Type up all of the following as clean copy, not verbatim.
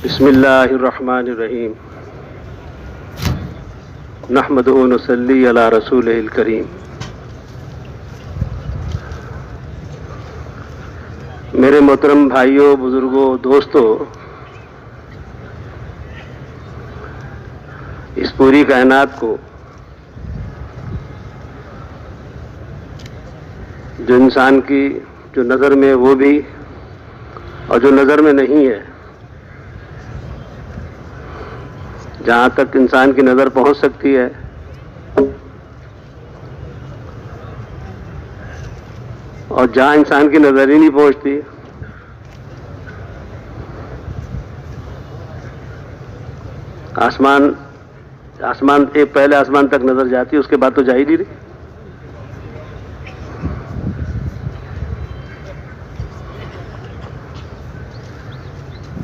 بسم اللہ الرحمن الرحیم نحمدہ و نصلی علی رسولہ الکریم. میرے محترم بھائیوں، بزرگوں، دوستوں، اس پوری کائنات کو جو انسان کی جو نظر میں وہ بھی اور جو نظر میں نہیں ہے، جہاں تک انسان کی نظر پہنچ سکتی ہے اور جہاں انسان کی نظر ہی نہیں پہنچتی، آسمان ایک پہلے آسمان تک نظر جاتی ہے، اس کے بعد تو جا ہی نہیں رہی.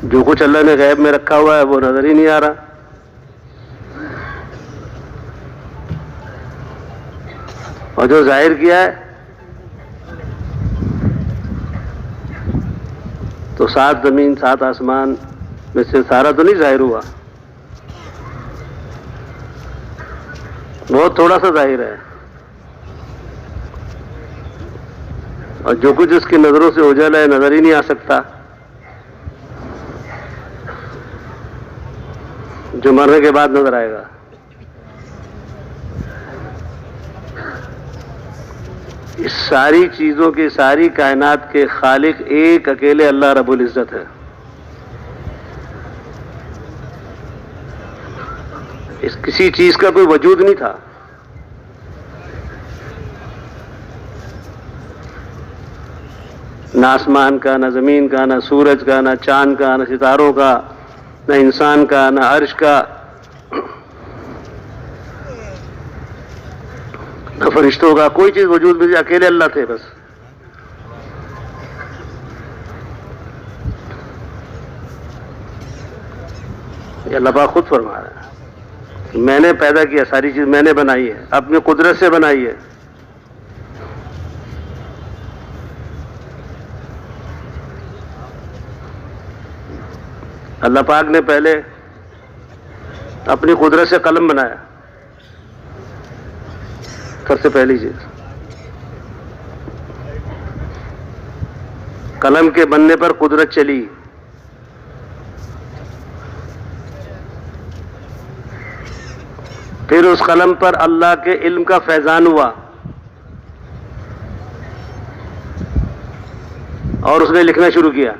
جو کچھ اللہ نے غیب میں رکھا ہوا ہے وہ نظر ہی نہیں آ رہا. اور جو ظاہر کیا ہے تو 7 زمین 7 آسمان میں سے سارا تو نہیں ظاہر ہوا، بہت تھوڑا سا ظاہر ہے. اور جو کچھ اس کی نظروں سے اوجھل ہے نظر ہی نہیں آ سکتا. جو مرنے کے بعد نظر آئے گا. اس ساری چیزوں کی، ساری کائنات کے خالق ایک اکیلے اللہ رب العزت ہے. اس کسی چیز کا کوئی وجود نہیں تھا. نہ آسمان کا، نہ زمین کا، نہ سورج کا، نہ چاند کا، نہ ستاروں کا، نہ انسان کا، نہ عرش کا، نہ فرشتوں کا. کوئی چیز وجود میں اکیلے اللہ تھے بس. یہ اللہ پاک خود فرما رہا ہے کہ میں نے پیدا کیا، ساری چیز میں نے بنائی ہے، اپنی قدرت سے بنائی ہے. اللہ پاک نے پہلے اپنی قدرت سے قلم بنایا، سب سے پہلی چیز. قلم کے بننے پر قدرت چلی. پھر اس قلم پر اللہ کے علم کا فیضان ہوا اور اس نے لکھنا شروع کیا.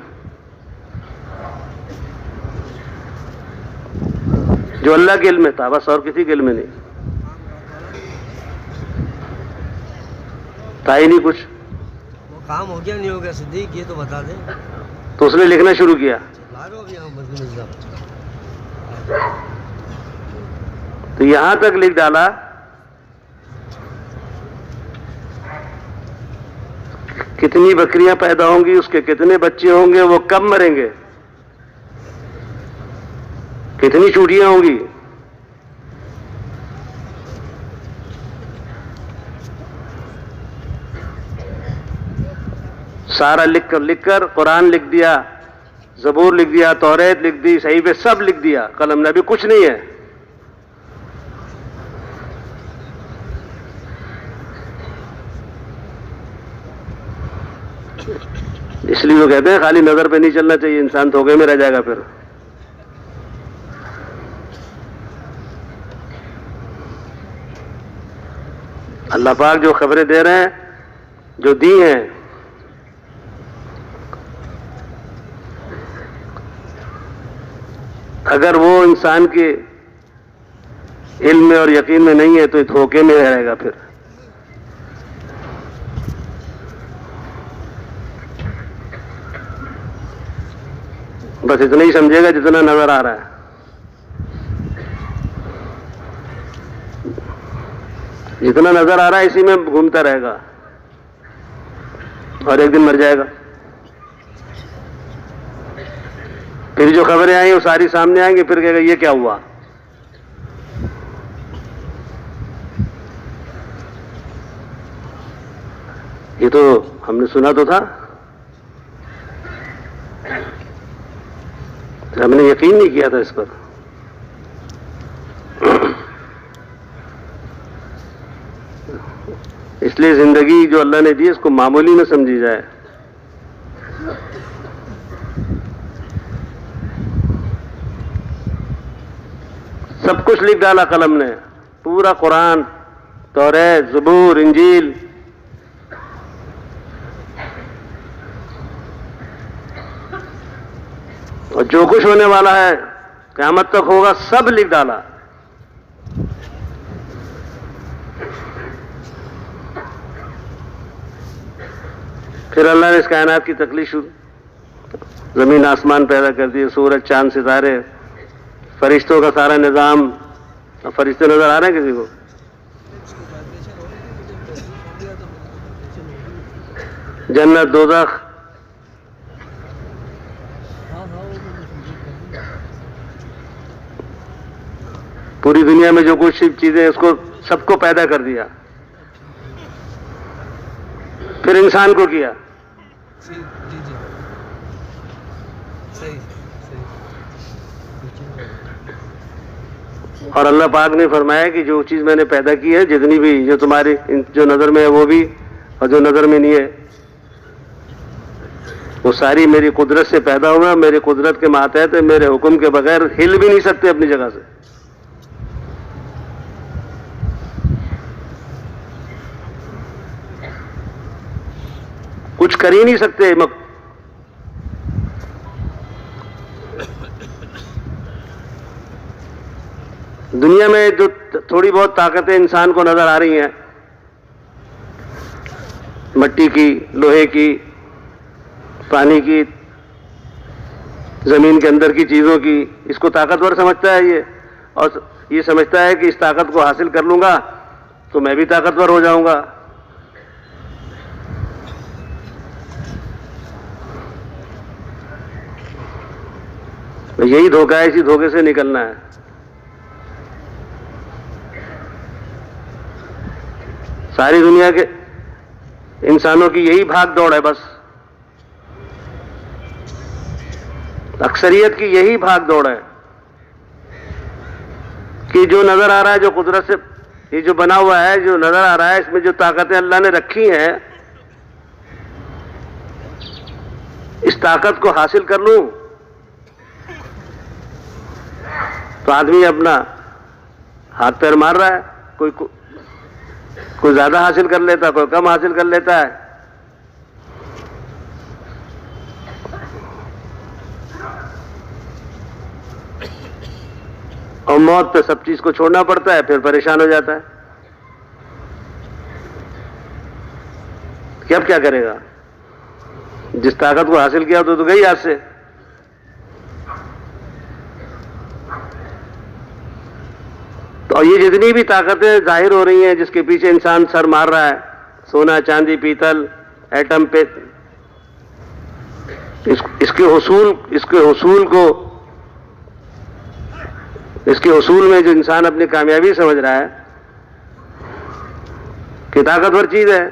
جو اللہ کے علم میں تھا بس، اور کسی کے علم میں نہیں تھا ہی نہیں کچھ. وہ کام ہو گیا نہیں ہو گیا صدیق، یہ تو بتا دیں. تو اس نے لکھنا شروع کیا. تو یہاں تک لکھ ڈالا کتنی بکریاں پیدا ہوں گی، اس کے کتنے بچے ہوں گے، وہ کب مریں گے، کتنی چوٹیاں ہوں گی. سارا لکھ کر قرآن لکھ دیا، زبور لکھ دیا، توریت لکھ دی، صحیفے سب لکھ دیا. قلم میں ابھی کچھ نہیں ہے. اس لیے وہ کہتے ہیں خالی نظر پہ نہیں چلنا چاہیے، انسان دھوکے میں رہ جائے گا. پھر اللہ پاک جو خبریں دے رہے ہیں، جو دی ہیں، اگر وہ انسان کے علم میں اور یقین میں نہیں ہے تو دھوکے میں رہے گا. پھر بس اتنا ہی سمجھے گا جتنا نظر آ رہا ہے. جتنا نظر آ رہا ہے اسی میں گھومتا رہے گا اور ایک دن مر جائے گا. پھر جو خبریں آئیں وہ ساری سامنے آئیں گی، پھر کہے گا یہ کیا ہوا. یہ تو ہم نے سنا تو تھا. ہم نے یقین نہیں کیا تھا اس پر. اس لیے زندگی جو اللہ نے دی اس کو معمولی نہ سمجھی جائے. سب کچھ لکھ ڈالا قلم نے، پورا قرآن، توریت، زبور، انجیل. اور جو کچھ ہونے والا ہے قیامت تک ہوگا سب لکھ ڈالا. پھر اللہ نے اس کائنات کی تخلیق شروع، زمین آسمان پیدا کر دیے، سورج چاند ستارے، فرشتوں کا سارا نظام. اب فرشتے نظر آ رہے ہیں کسی کو؟ جنت، دوزخ، پوری دنیا میں جو کچھ چیزیں اس کو سب کو پیدا کر دیا. پھر انسان کو کیا. اور اللہ پاک نے فرمایا کہ جو چیز میں نے پیدا کی ہے، جتنی بھی جو تمہاری جو نظر میں ہے وہ بھی اور جو نظر میں نہیں ہے وہ ساری میری قدرت سے پیدا ہوا، میری قدرت کے ماتحت ہے، میرے حکم کے بغیر ہل بھی نہیں سکتے اپنی جگہ سے. کچھ کر ہی نہیں سکتے. دنیا میں جو تھوڑی بہت طاقتیں انسان کو نظر آ رہی ہیں، مٹی کی، لوہے کی، پانی کی، زمین کے اندر کی چیزوں کی، اس کو طاقتور سمجھتا ہے یہ، اور یہ سمجھتا ہے کہ اس طاقت کو حاصل کر لوں گا تو میں بھی طاقتور ہو جاؤں گا. یہی دھوکہ ہے، اسی دھوکے سے نکلنا ہے. ساری دنیا کے انسانوں کی یہی بھاگ دوڑ ہے، بس اکثریت کی یہی بھاگ دوڑ ہے کہ جو نظر آ رہا ہے، جو قدرت سے یہ جو بنا ہوا ہے، جو نظر آ رہا ہے، اس میں جو طاقتیں اللہ نے رکھی ہیں، اس طاقت کو حاصل کر لوں تو آدمی اپنا ہاتھ پیر مار رہا ہے. کوئی زیادہ حاصل کر لیتا، کوئی کم حاصل کر لیتا ہے. اور موت پہ سب چیز کو چھوڑنا پڑتا ہے، پھر پریشان ہو جاتا ہے کہ اب کیا کرے گا. جس طاقت کو حاصل کیا تو گئی ہاتھ سے. اور یہ جتنی بھی طاقتیں ظاہر ہو رہی ہیں، جس کے پیچھے انسان سر مار رہا ہے، سونا، چاندی، پیتل، ایٹم پہ، اس کے حصول میں جو انسان اپنی کامیابی سمجھ رہا ہے کہ طاقتور چیز ہے،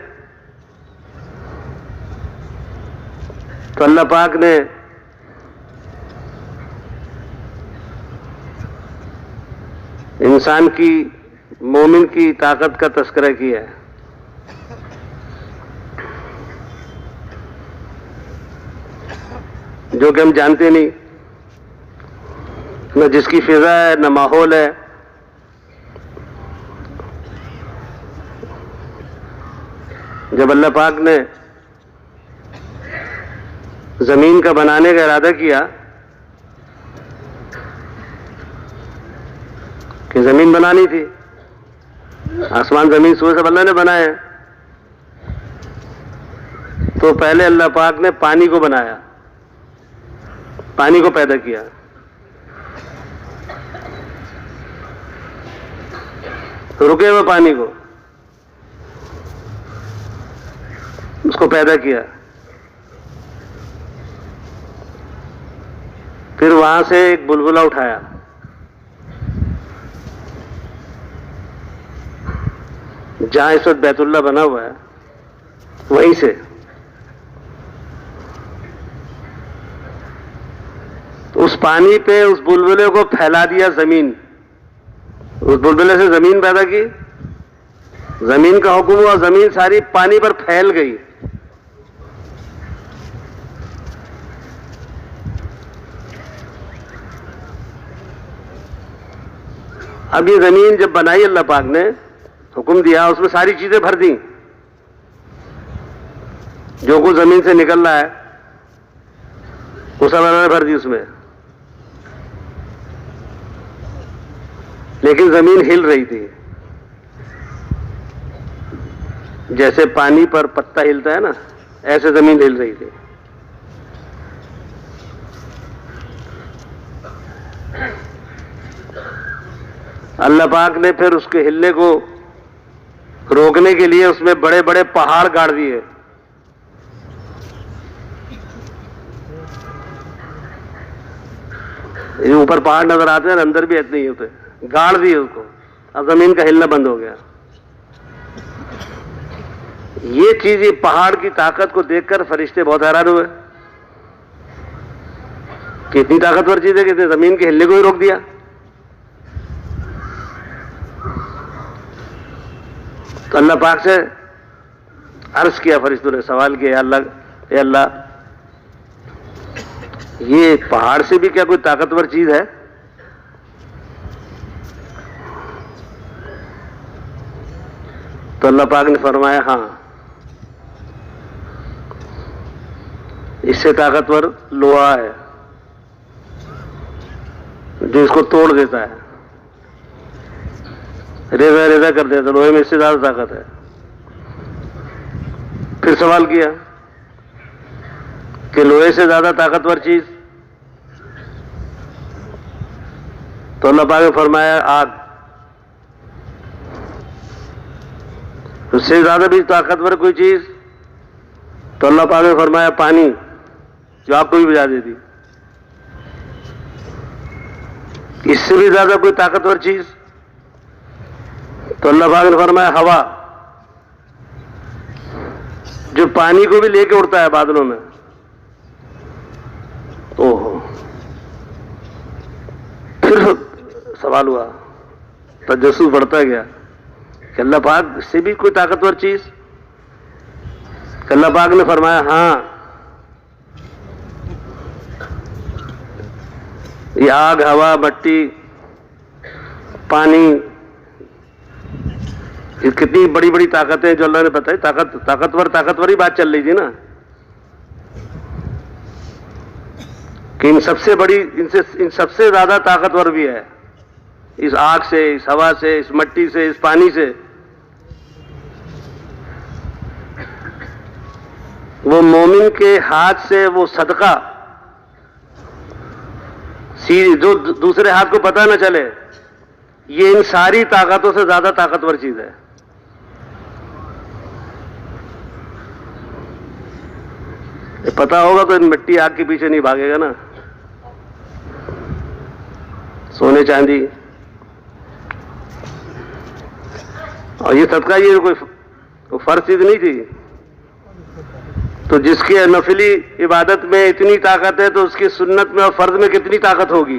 تو اللہ پاک نے انسان کی، مومن کی طاقت کا تذکرہ کیا ہے. جو کہ ہم جانتے نہیں، نہ جس کی فضا ہے، نہ ماحول ہے. جب اللہ پاک نے زمین کا بنانے کا ارادہ کیا کہ زمین بنانی تھی، آسمان زمین سورج سب اللہ نے بنائے ہیں، تو پہلے اللہ پاک نے پانی کو بنایا، پانی کو پیدا کیا. رکے ہوئے پانی کو، اس کو پیدا کیا. پھر وہاں سے ایک بلبلہ اٹھایا، جہاں اس وقت بیت اللہ بنا ہوا ہے وہیں سے اس پانی پہ اس بلبلے کو پھیلا دیا زمین، اس بلبلے سے زمین پیدا کی، زمین کا حکم ہوا، زمین ساری پانی پر پھیل گئی۔ اب یہ زمین جب بنائی اللہ پاک نے، حکم دیا، اس میں ساری چیزیں بھر دیں، جو کچھ زمین سے نکل رہا ہے وہ سب اللہ نے بھر دی اس میں، لیکن زمین ہل رہی تھی، جیسے پانی پر پتا ہلتا ہے نا، ایسے زمین ہل رہی تھی۔ اللہ پاک نے پھر اس کے ہلنے کو روکنے کے لیے اس میں بڑے بڑے پہاڑ گاڑ دیے۔ یہ اوپر پہاڑ نظر آتے ہیں، اندر بھی اتنے ہی ہوتے، گاڑ دیے اس کو، اب زمین کا ہلنا بند ہو گیا۔ یہ چیز، یہ پہاڑ کی طاقت کو دیکھ کر فرشتے بہت حیران ہوئے کہ اتنی طاقتور چیز ہے کہ زمین کے ہلنے کو ہی روک دیا۔ تو اللہ پاک سے عرض کیا، فرشتوں نے سوال کیا، اے اللہ یہ پہاڑ سے بھی کیا کوئی طاقتور چیز ہے؟ تو اللہ پاک نے فرمایا ہاں، اس سے طاقتور لوہا ہے جو اس کو توڑ دیتا ہے، ریزہ ریزہ کر دیتا، لوہے میں اس سے زیادہ طاقت ہے۔ پھر سوال کیا کہ لوہے سے زیادہ طاقتور چیز؟ تو اللہ پاک نے فرمایا آگ۔ اس سے زیادہ بھی طاقتور کوئی چیز؟ تو اللہ پاک نے فرمایا پانی، جو آپ کو بھی بجھا دیتی۔ اس سے بھی زیادہ کوئی طاقتور چیز؟ تو اللہ پاک نے فرمایا ہوا، جو پانی کو بھی لے کے اڑتا ہے بادلوں میں۔ اوہو، پھر سوال ہوا، تجسس بڑھتا گیا کہ اللہ پاک اس سے بھی کوئی طاقتور چیز؟ کہ اللہ پاک نے فرمایا ہاں، یہ آگ، ہوا، مٹی، پانی، یہ کتنی بڑی بڑی طاقتیں جو اللہ نے بتائی، طاقتور ہی بات چل رہی تھی نا، کہ ان سب سے بڑی، ان سب سے زیادہ طاقتور بھی ہے، اس آگ سے، اس ہوا سے، اس مٹی سے، اس پانی سے۔ وہ مومن کے ہاتھ سے وہ صدقہ جو دوسرے ہاتھ کو پتہ نہ چلے، یہ ان ساری طاقتوں سے زیادہ طاقتور چیز ہے۔ پتہ ہوگا تو ان مٹی آگ کے پیچھے نہیں بھاگے گا نا، سونے چاندی، اور یہ صدقہ یہ کوئی فرض چیز نہیں تھی۔ تو جس کی نفلی عبادت میں اتنی طاقت ہے تو اس کی سنت میں اور فرض میں کتنی طاقت ہوگی؟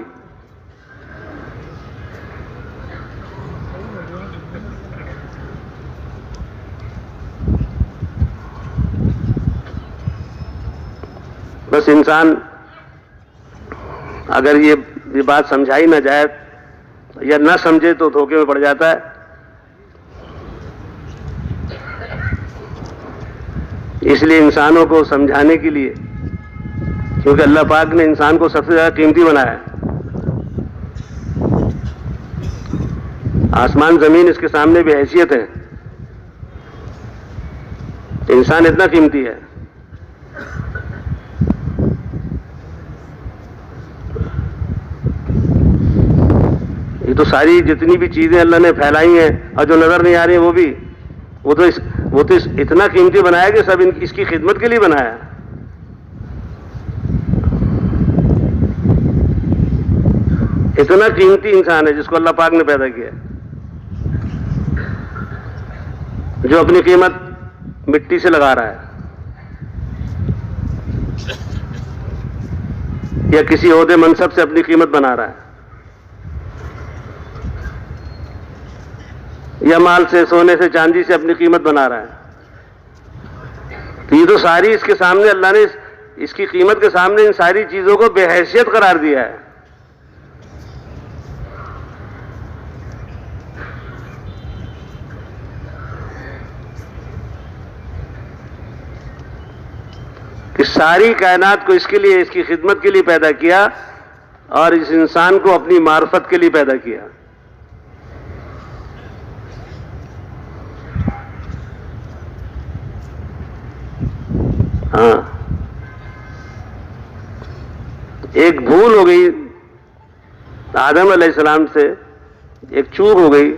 بس انسان اگر یہ بات سمجھائی نہ جائے یا نہ سمجھے تو دھوکے میں پڑ جاتا ہے۔ اس لیے انسانوں کو سمجھانے کے لیے، کیونکہ اللہ پاک نے انسان کو سب سے زیادہ قیمتی بنایا ہے، آسمان زمین اس کے سامنے بھی حیثیت ہے، انسان اتنا قیمتی ہے۔ یہ تو ساری جتنی بھی چیزیں اللہ نے پھیلائی ہیں اور جو نظر نہیں آ رہی ہیں وہ تو اتنا قیمتی بنایا کہ سب اس کی خدمت کے لیے بنایا۔ اتنا قیمتی انسان ہے جس کو اللہ پاک نے پیدا کیا، جو اپنی قیمت مٹی سے لگا رہا ہے۔ یا کسی عہدے منصب سے اپنی قیمت بنا رہا ہے، یا مال سے، سونے سے، چاندی سے اپنی قیمت بنا رہا ہے، تو یہ تو ساری اس کے سامنے اللہ نے اس کی قیمت کے سامنے ان ساری چیزوں کو بے حیثیت قرار دیا ہے۔ کہ ساری کائنات کو اس کے لیے، اس کی خدمت کے لیے پیدا کیا، اور اس انسان کو اپنی معرفت کے لیے پیدا کیا۔ ہاں، ایک بھول ہو گئی آدم علیہ السلام سے، ایک چوک ہو گئی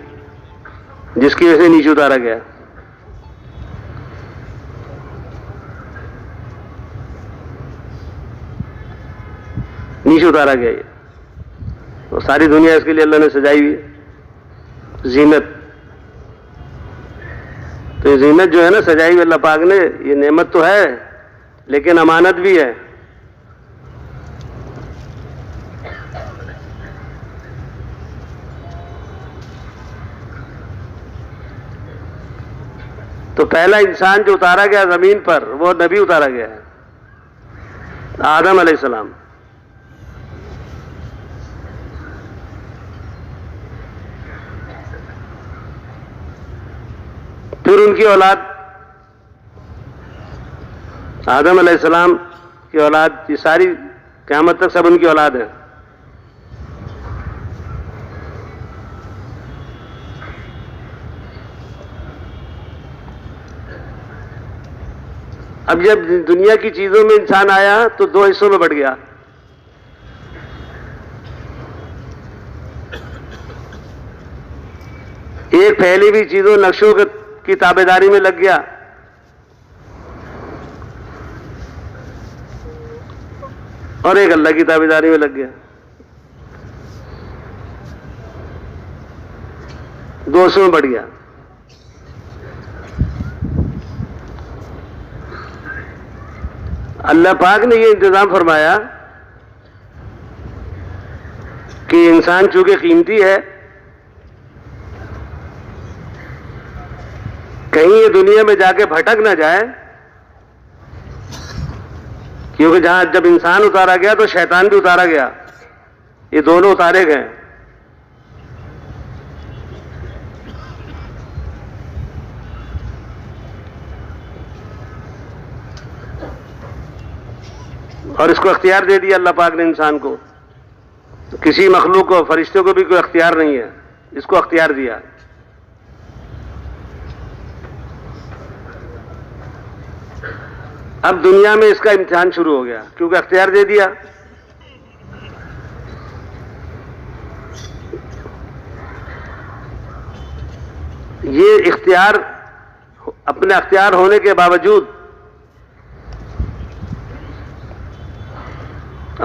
جس کی وجہ سے نیچے اتارا گیا۔ نیچے اتارا گیا یہ، اور ساری دنیا اس کے لیے اللہ نے سجائی ہوئی زینت۔ تو یہ زینت جو ہے نا سجائی ہوئی اللہ پاک نے، یہ نعمت تو ہے لیکن امانت بھی ہے۔ تو پہلا انسان جو اتارا گیا زمین پر وہ نبی اتارا گیا ہے، آدم علیہ السلام۔ پھر ان کی اولاد، آدم علیہ السلام کی اولاد، یہ ساری قیامت تک سب ان کی اولاد ہے۔ اب جب دنیا کی چیزوں میں انسان آیا تو دو حصوں میں بٹ گیا۔ ایک پھیلی ہوئی چیزوں، نقشوں کی تابعداری میں لگ گیا، اور ایک اللہ کی تابعداری میں لگ گیا۔ دو حصوں میں بٹ گیا۔ اللہ پاک نے یہ انتظام فرمایا کہ انسان چونکہ قیمتی ہے، کہیں یہ دنیا میں جا کے بھٹک نہ جائے، کیونکہ جہاں جب انسان اتارا گیا تو شیطان بھی اتارا گیا، یہ دونوں اتارے گئے۔ اور اس کو اختیار دے دیا اللہ پاک نے انسان کو، کسی مخلوق کو، فرشتوں کو بھی کوئی اختیار نہیں ہے، اس کو اختیار دیا۔ اب دنیا میں اس کا امتحان شروع ہو گیا، کیونکہ اختیار دے دیا۔ یہ اختیار، اپنے اختیار ہونے کے باوجود،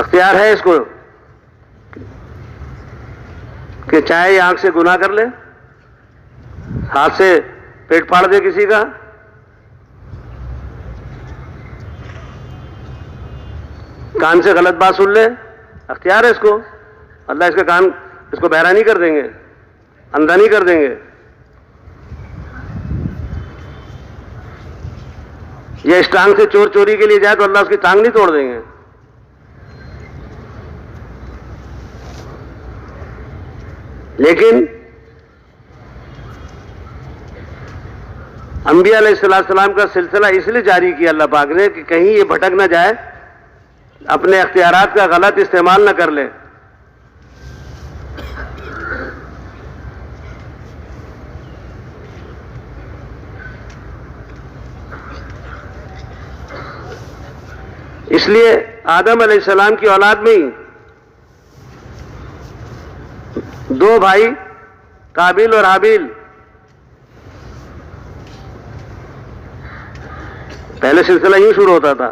اختیار ہے اس کو کہ چاہے آنکھ سے گناہ کر لے، ہاتھ سے پیٹ پھاڑ دے کسی کا، کان سے غلط بات سن لے، اختیار ہے اس کو۔ اللہ اس کا کان، اس کو بہرا نہیں کر دیں گے، اندھا نہیں کر دیں گے۔ یا اس ٹانگ سے چور چوری کے لیے جائے تو اللہ اس کی ٹانگ نہیں توڑ دیں گے۔ لیکن انبیاء علیہ السلام کا سلسلہ اس لیے جاری کیا اللہ پاک نے کہ کہیں یہ بھٹک نہ جائے، اپنے اختیارات کا غلط استعمال نہ کر لے۔ اس لیے آدم علیہ السلام کی اولاد میں ہی دو بھائی قابیل اور حابیل، پہلے سلسلہ یوں شروع ہوتا تھا،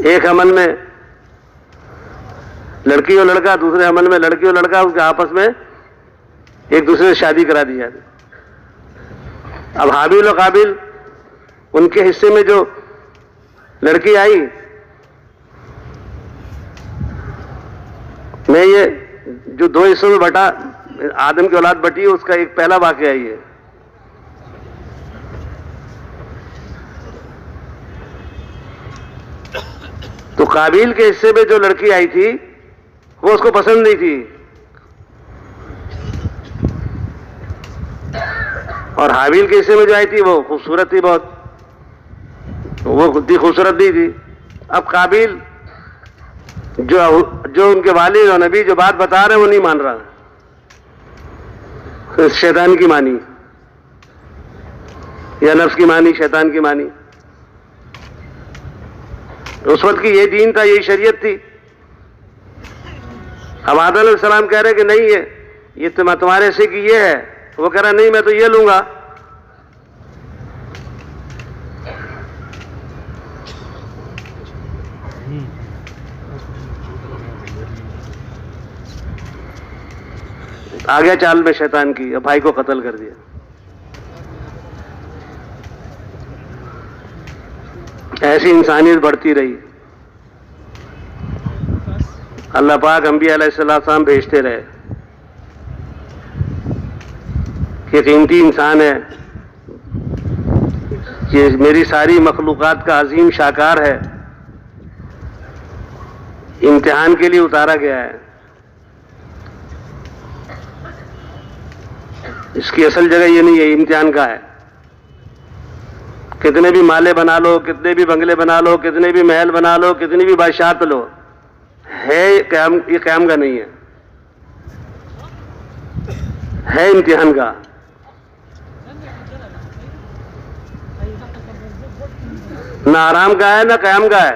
ایک حمل میں لڑکی اور لڑکا، دوسرے حمل میں لڑکی اور لڑکا، اس کے آپس میں ایک دوسرے سے شادی کرا دی جاتی۔ اب حابیل اور قابیل ان کے حصے میں جو لڑکی آئی، میں یہ جو 2 حصوں میں بٹا آدم کی اولاد بٹی ہے، اس کا ایک پہلا واقعہ ہی ہے. تو قابیل کے حصے میں جو لڑکی آئی تھی وہ اس کو پسند نہیں تھی، اور حابیل کے حصے میں جو آئی تھی وہ خوبصورت تھی بہت، وہ اتنی خوبصورت نہیں تھی. اب قابیل جو ان کے والد اور نبی جو بات بتا رہے ہیں وہ نہیں مان رہا، شیطان کی مانی یا نفس کی مانی، شیطان کی مانی. اس وقت کی یہ دین تھا، یہی شریعت تھی. اب آدم علیہ السلام کہہ رہے کہ نہیں یہ تمہارے حصے کی یہ ہے، وہ کہہ رہا نہیں میں تو یہ لوں گا. آ گیا چال میں شیطان کی، اب بھائی کو قتل کر دیا. ایسی انسانیت بڑھتی رہی. اللہ پاک انبیاء علیہ السلام بھیجتے رہے. یہ قیمتی انسان ہے، یہ میری ساری مخلوقات کا عظیم شاہکار ہے، امتحان کے لیے اتارا گیا ہے. اس کی اصل جگہ یہ نہیں ہے، امتحان کا ہے. کتنے بھی مالے بنا لو، کتنے بھی بنگلے بنا لو، کتنے بھی محل بنا لو، کتنی بھی بادشاہت لو، ہے یہ قیام کا نہیں ہے امتحان کا. نہ آرام کا ہے نہ قیام کا ہے.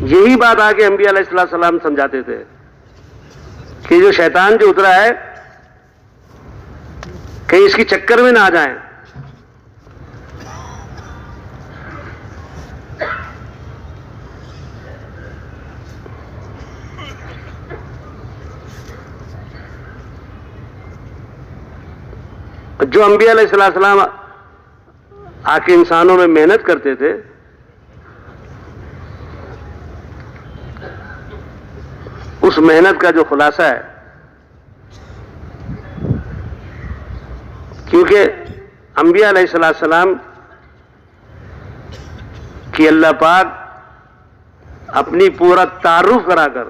یہی بات آگے انبیاء علیہ السلام سمجھاتے تھے کہ جو شیطان جو اترا ہے کہیں اس کی چکر میں نہ آ جائیں. جو انبیاء علیہ السلام آ کے انسانوں میں محنت کرتے تھے، اس محنت کا جو خلاصہ ہے، کیونکہ انبیاء علیہ السلام کی اللہ پاک اپنی پورا تعارف کرا کر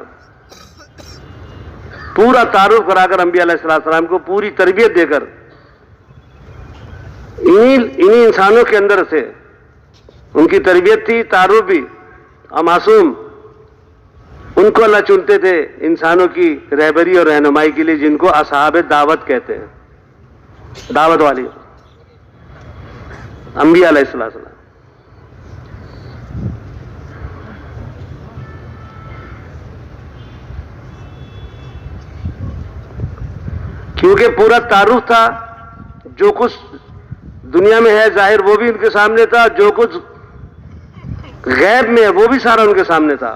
انبیاء علیہ السلام کو پوری تربیت دے کر انہی انسانوں کے اندر سے ان کی تربیت تھی، تعارف بھی. اور معصوم ان کو اللہ چنتے تھے انسانوں کی رہبری اور رہنمائی کے لیے، جن کو اصحاب دعوت کہتے ہیں، دعوت والی انبیاء علیہ السلام. کیونکہ پورا تعارف تھا، جو کچھ دنیا میں ہے ظاہر وہ بھی ان کے سامنے تھا، جو کچھ غیب میں ہے وہ بھی سارا ان کے سامنے تھا.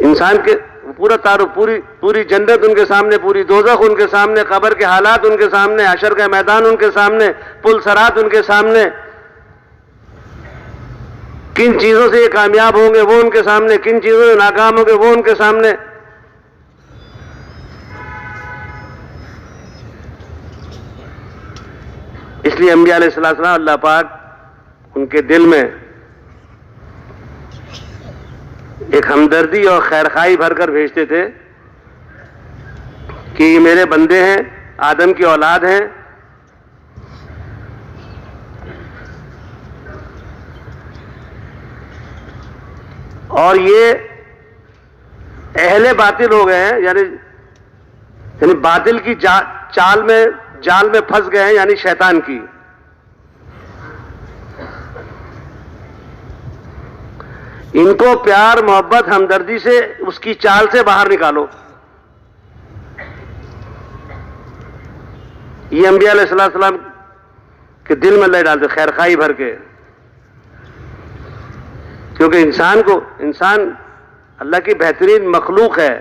انسان کے پورا تعارف، پوری جنت ان کے سامنے، پوری دوزخ ان کے سامنے، قبر کے حالات ان کے سامنے، حشر کا میدان ان کے سامنے، پل صراط ان کے سامنے، کن چیزوں سے یہ کامیاب ہوں گے وہ ان کے سامنے، کن چیزوں سے ناکام ہوں گے وہ ان کے سامنے. اس لیے انبیاء علیہ السلام اللہ پاک ان کے دل میں ایک ہمدردی اور خیرخواہی بھر کر بھیجتے تھے کہ یہ میرے بندے ہیں، آدم کی اولاد ہیں، اور یہ اہل باطل ہو گئے ہیں، یعنی باطل کی جال میں پھنس گئے ہیں، یعنی شیطان کی. ان کو پیار، محبت، ہمدردی سے اس کی چال سے باہر نکالو. یہ انبیاء علیہ السلام کے دل میں اللہ ڈالتے خیرخواہی بھر کے. کیونکہ انسان اللہ کی بہترین مخلوق ہے.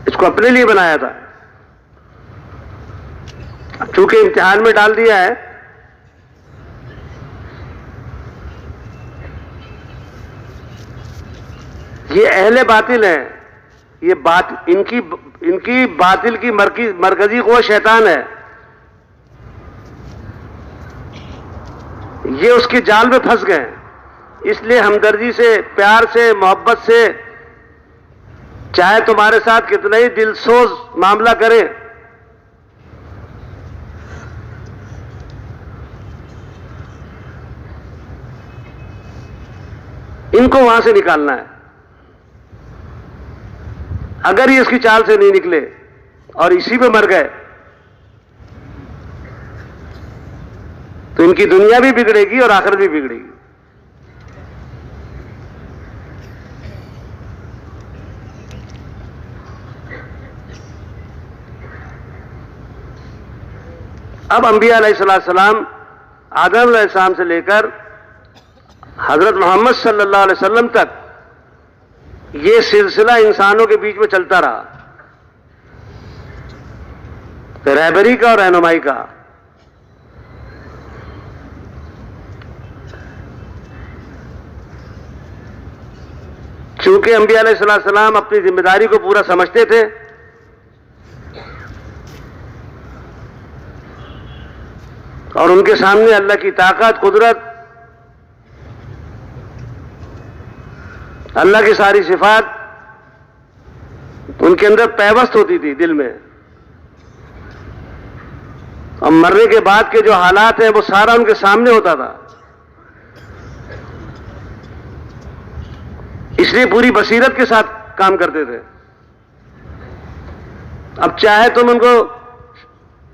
اس کو اپنے لیے بنایا تھا. چونکہ امتحان میں ڈال دیا ہے، یہ اہل باطل ہیں. ان کی باطل کی مرکزی قوت شیطان ہے. یہ اس کے جال میں پھنس گئے. اس لیے ہمدردی سے، پیار سے، محبت سے، چاہے تمہارے ساتھ کتنا ہی دل سوز معاملہ کرے، ان کو وہاں سے نکالنا ہے. اگر یہ اس کی چال سے نہیں نکلے اور اسی پہ مر گئے تو ان کی دنیا بھی بگڑے گی اور آخرت بھی بگڑے گی. اب انبیاء علیہ السلام، آدم علیہ السلام سے لے کر حضرت محمد صلی اللہ علیہ وسلم تک یہ سلسلہ انسانوں کے بیچ میں چلتا رہا، رہبری کا اور رہنمائی کا. چونکہ انبیاء علیہ السلام اپنی ذمہ داری کو پورا سمجھتے تھے، اور ان کے سامنے اللہ کی طاقت، قدرت، اللہ کی ساری صفات ان کے اندر پیوست ہوتی تھی دل میں. اور مرنے کے بعد کے جو حالات ہیں وہ سارا ان کے سامنے ہوتا تھا. اس لیے پوری بصیرت کے ساتھ کام کرتے تھے. اب چاہے تم ان کو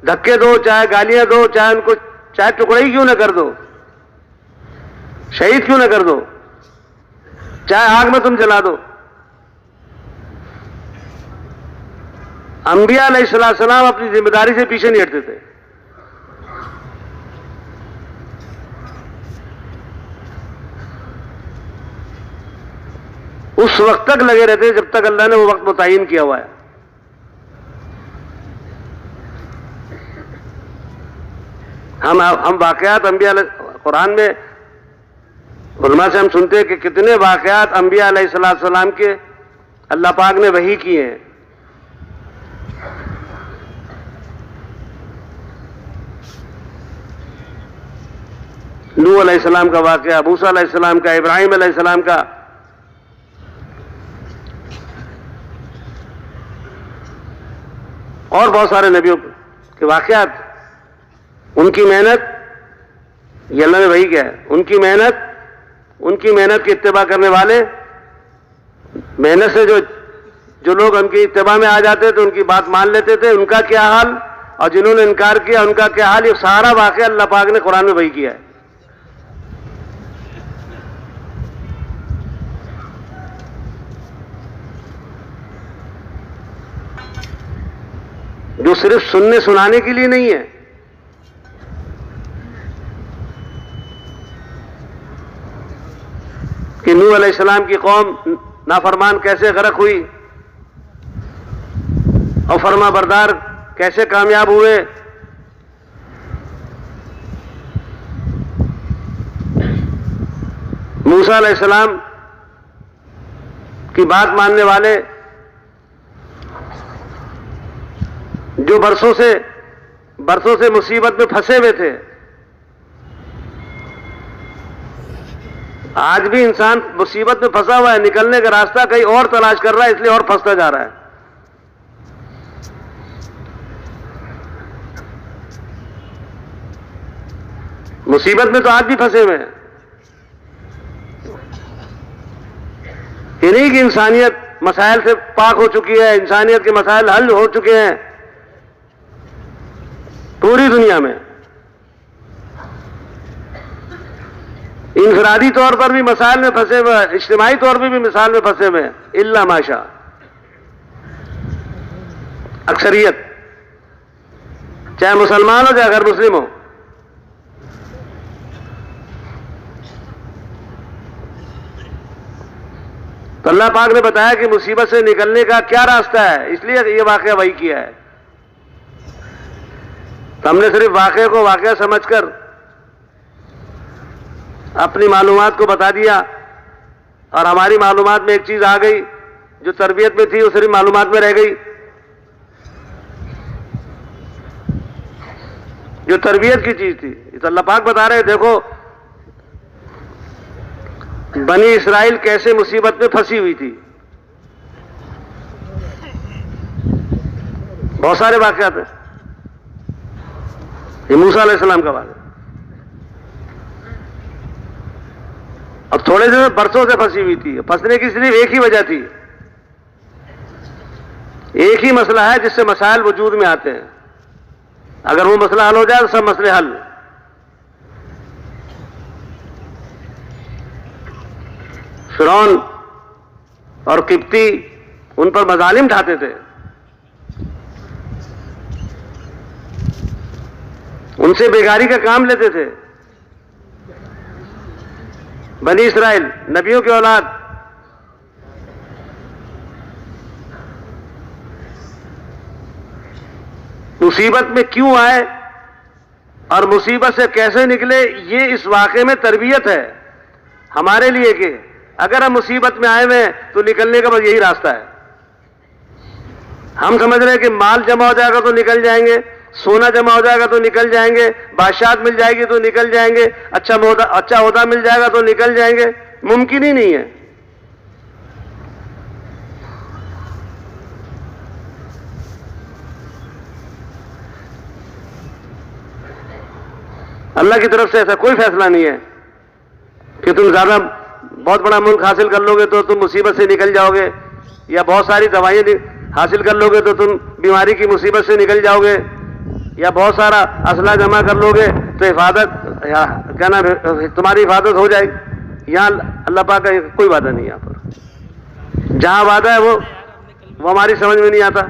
دھکے دو، چاہے گالیاں دو، چاہے ان کو ٹکڑے ہی کیوں نہ کر دو، شہید کیوں نہ کر دو، چاہے آگ میں تم جلا دو، انبیاء علیہ السلام اپنی ذمہ داری سے پیچھے نہیں ہٹتے تھے. اس وقت تک لگے رہتے جب تک اللہ نے وہ وقت متعین کیا ہوا ہے. ہم واقعات انبیاء قرآن میں علماء سے ہم سنتے ہیں کہ کتنے واقعات انبیاء علیہ السلام کے اللہ پاک نے وحی کیے ہیں. نوح علیہ السلام کا واقعہ، موسیٰ علیہ السلام کا، ابراہیم علیہ السلام کا، اور بہت سارے نبیوں کے واقعات. ان کی محنت، یہ اللہ نے وہی کیا ہے، ان کی محنت کی اتباع کرنے والے، محنت سے جو لوگ ان کی اتباع میں آ جاتے تھے، ان کی بات مان لیتے تھے، ان کا کیا حال، اور جنہوں نے انکار کیا ان کا کیا حال. یہ سارا واقعہ اللہ پاک نے قرآن میں وہی کیا ہے. جو صرف سننے سنانے کے لیے نہیں ہے. کہ نوح علیہ السلام کی قوم نافرمان کیسے غرق ہوئی اور فرما بردار کیسے کامیاب ہوئے. موسیٰ علیہ السلام کی بات ماننے والے جو برسوں سے مصیبت میں پھنسے ہوئے تھے. آج بھی انسان مصیبت میں پھنسا ہوا ہے، نکلنے کا راستہ کہیں اور تلاش کر رہا ہے، اس لیے اور پھنستا جا رہا ہے. مصیبت میں تو آج بھی پھنسے ہوئے ہیں. یہ نہیں کہ انسانیت مسائل سے پاک ہو چکی ہے، انسانیت کے مسائل حل ہو چکے ہیں. پوری دنیا میں انفرادی طور پر بھی مسائل میں پھنسے ہوئے، اجتماعی طور پر بھی مثال میں پھنسے ہوئے، الا ماشاء اکثریت. چاہے مسلمان ہو چاہے غیر مسلم ہو. تو اللہ پاک نے بتایا کہ مصیبت سے نکلنے کا کیا راستہ ہے، اس لیے یہ واقعہ وہی کیا ہے. تو ہم نے صرف واقعے کو واقعہ سمجھ کر اپنی معلومات کو بتا دیا، اور ہماری معلومات میں ایک چیز آ گئی جو تربیت میں تھی وہ صرف معلومات میں رہ گئی. جو تربیت کی چیز تھی، اس اللہ پاک بتا رہے ہیں دیکھو بنی اسرائیل کیسے مصیبت میں پھنسی ہوئی تھی. بہت سارے واقعات ہیں. یہ موسیٰ علیہ السلام کا واقعہ، اب تھوڑے دن برسوں سے پھنسی ہوئی تھی. پھنسنے کی صرف ایک ہی وجہ تھی، ایک ہی مسئلہ ہے جس سے مسائل وجود میں آتے ہیں. اگر وہ مسئلہ حل ہو جائے تو سب مسئلے حل. فرعون اور قبطی ان پر مظالم ڈھاتے تھے، ان سے بیگاری کا کام لیتے تھے. بنی اسرائیل نبیوں کی اولاد، مصیبت میں کیوں آئے اور مصیبت سے کیسے نکلے، یہ اس واقعے میں تربیت ہے ہمارے لیے کہ اگر ہم مصیبت میں آئے ہوئے تو نکلنے کا بس یہی راستہ ہے. ہم سمجھ رہے ہیں کہ مال جمع ہو جائے گا تو نکل جائیں گے، سونا جمع ہو جائے گا تو نکل جائیں گے، بادشاہت مل جائے گی تو نکل جائیں گے، اچھا عہدہ مل جائے گا تو نکل جائیں گے. ممکن ہی نہیں ہے. اللہ کی طرف سے ایسا کوئی فیصلہ نہیں ہے کہ تم زیادہ بہت بڑا ملک حاصل کر لو گے تو تم مصیبت سے نکل جاؤ گے، یا بہت ساری دوائیں حاصل کر لو گے تو تم بیماری کی مصیبت سے نکل جاؤ گے، یا بہت سارا اسلحہ جمع کر لو گے تو کیا نام ہے تمہاری حفاظت ہو جائے گی. یہاں اللہ پاک کا کوئی وعدہ نہیں. یہاں پر جہاں وعدہ ہے وہ ہماری سمجھ میں نہیں آتا.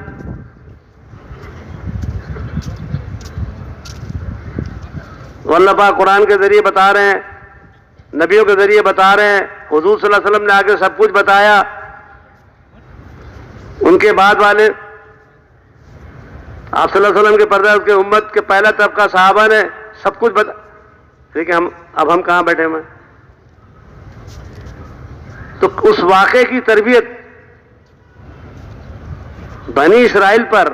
وہ اللہ پاک قرآن کے ذریعے بتا رہے ہیں، نبیوں کے ذریعے بتا رہے ہیں، حضور صلی اللہ علیہ وسلم نے آگے سب کچھ بتایا. ان کے بعد والے آپ صلی اللہ علیہ وسلم کے پردہ کے امت کے پہلا طبقہ صحابہ نے سب کچھ بتا. لیکن اب ہم کہاں بیٹھے ہوئے؟ تو اس واقعے کی تربیت بنی اسرائیل پر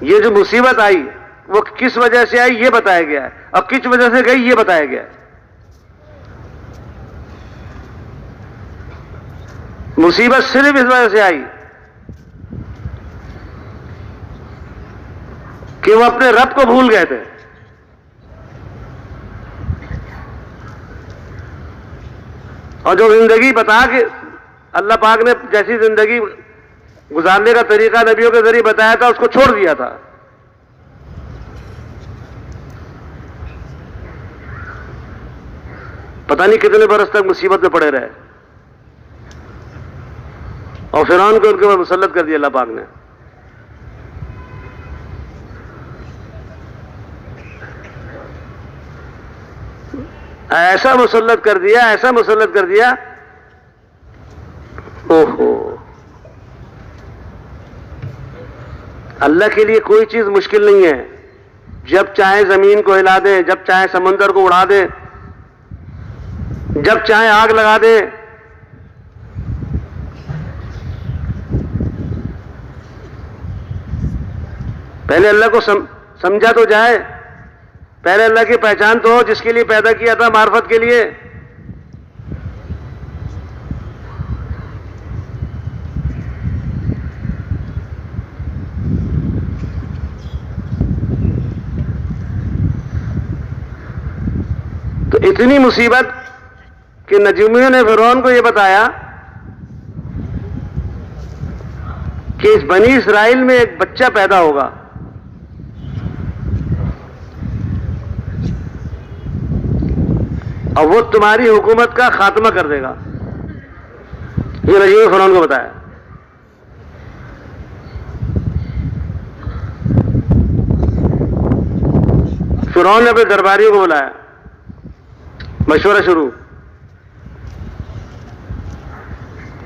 یہ جو مصیبت آئی وہ کس وجہ سے آئی یہ بتایا گیا ہے، اور کس وجہ سے گئی یہ بتایا گیا ہے. مصیبت صرف اس وجہ سے آئی کہ وہ اپنے رب کو بھول گئے تھے. اور جو زندگی بتا کے اللہ پاک نے جیسی زندگی گزارنے کا طریقہ نبیوں کے ذریعے بتایا تھا اس کو چھوڑ دیا تھا. پتہ نہیں کتنے برس تک مصیبت میں پڑے رہے، اور فرعون کو ان کے اوپر مسلط کر دیا اللہ پاک نے. ایسا مسلط کر دیا، ایسا مسلط کر دیا. اوہو، اللہ کے لیے کوئی چیز مشکل نہیں ہے. جب چاہے زمین کو ہلا دے، جب چاہے سمندر کو اڑا دے، جب چاہے آگ لگا دے. پہلے اللہ کو سمجھا تو جائے، پہلے اللہ کی پہچان تو ہو جس کے لیے پیدا کیا تھا، معرفت کے لیے. تو اتنی مصیبت کہ نجومیوں نے فرعون کو یہ بتایا کہ اس بنی اسرائیل میں ایک بچہ پیدا ہوگا، اور وہ تمہاری حکومت کا خاتمہ کر دے گا. یہ نجومی فرعون کو بتایا. فرعون نے اپنے درباریوں کو بلایا, مشورہ شروع,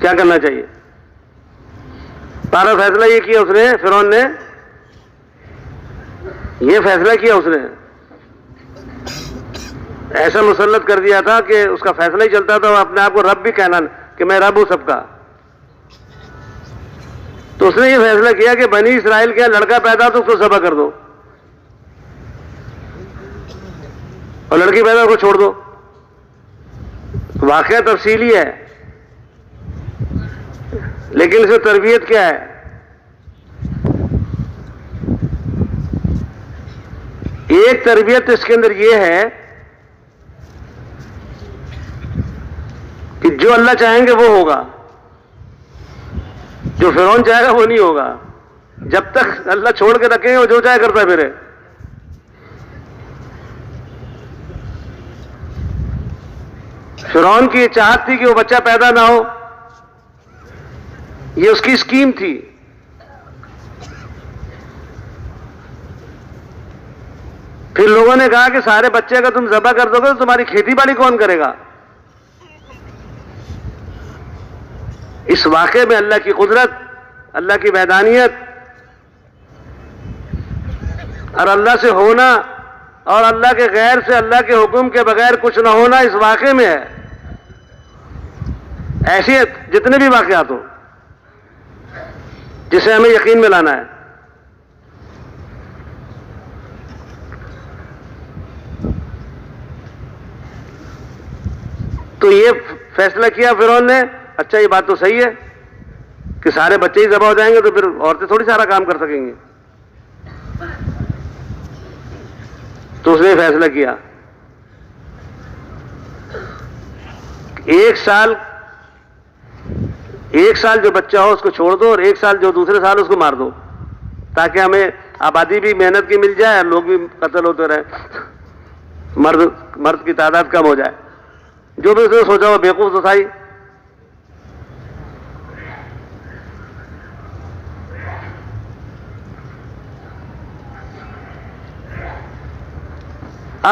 کیا کرنا چاہیے. سارا فیصلہ یہ کیا اس نے, فرعون نے یہ فیصلہ کیا, اس نے ایسا مسلط کر دیا تھا کہ اس کا فیصلہ ہی چلتا تھا, وہ اپنے آپ کو رب بھی کہنا کہ میں رب ہوں سب کا. تو اس نے یہ فیصلہ کیا کہ بنی اسرائیل کے لڑکا پیدا تو اس کو ذبح کر دو, اور لڑکی پیدا اس کو چھوڑ دو. واقعہ تفصیلی ہے, لیکن اس میں تربیت کیا ہے. ایک تربیت اس کے اندر یہ ہے کہ جو اللہ چاہیں گے وہ ہوگا, جو فرعون چاہے گا وہ نہیں ہوگا. جب تک اللہ چھوڑ کے رکھیں گے وہ جو چاہے کرتا پھرے. فرعون کی یہ چاہت تھی کہ وہ بچہ پیدا نہ ہو, یہ اس کی اسکیم تھی. پھر لوگوں نے کہا کہ سارے بچے اگر تم ذبح کر دو گے تو تمہاری کھیتی باڑی کون کرے گا. اس واقعے میں اللہ کی قدرت, اللہ کی وحدانیت اور اللہ سے ہونا اور اللہ کے غیر سے, اللہ کے حکم کے بغیر کچھ نہ ہونا اس واقعے میں ہے. ایسے جتنے بھی واقعات ہو جسے ہمیں یقین میں لانا ہے. تو یہ فیصلہ کیا فرعون نے, اچھا یہ بات تو صحیح ہے کہ سارے بچے ہی ذبح ہو جائیں گے تو پھر عورتیں تھوڑی سارا کام کر سکیں گی. تو اس نے فیصلہ کیا ایک سال جو بچہ ہو اس کو چھوڑ دو, اور ایک سال جو دوسرے سال اس کو مار دو, تاکہ ہمیں آبادی بھی محنت کی مل جائے اور لوگ بھی قتل ہوتے رہے, مرد کی تعداد کم ہو جائے. جو بھی اس نے سوچا وہ بیوقوف تو تھا ہی.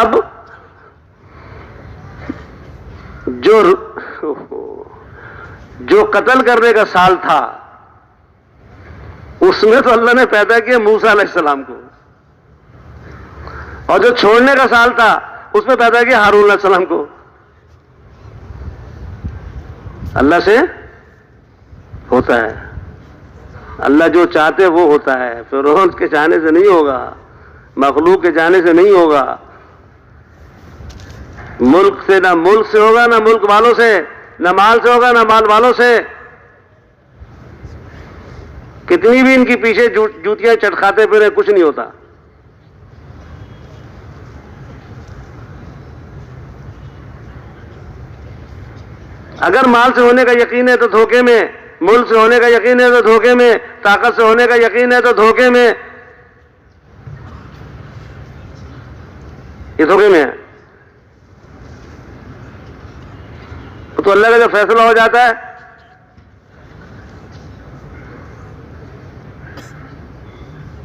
اب جو قتل کرنے کا سال تھا اس میں تو اللہ نے پیدا کیا موسیٰ علیہ السلام کو, اور جو چھوڑنے کا سال تھا اس میں پیدا کیا ہارون علیہ السلام کو. اللہ سے ہوتا ہے, اللہ جو چاہتے وہ ہوتا ہے. فرعون کے چاہنے سے نہیں ہوگا, مخلوق کے چاہنے سے نہیں ہوگا, ملک سے نہ ملک سے ہوگا, نہ ملک والوں سے, نہ مال سے ہوگا, نہ مال والوں سے. کتنی بھی ان کی پیچھے جوتیاں چٹکاتے پھرے کچھ نہیں ہوتا. اگر مال سے ہونے کا یقین ہے تو دھوکے میں, ملک سے ہونے کا یقین ہے تو دھوکے میں, طاقت سے ہونے کا یقین ہے تو دھوکے میں. یہ دھوکے میں ہے. تو اللہ کا جب فیصلہ ہو جاتا ہے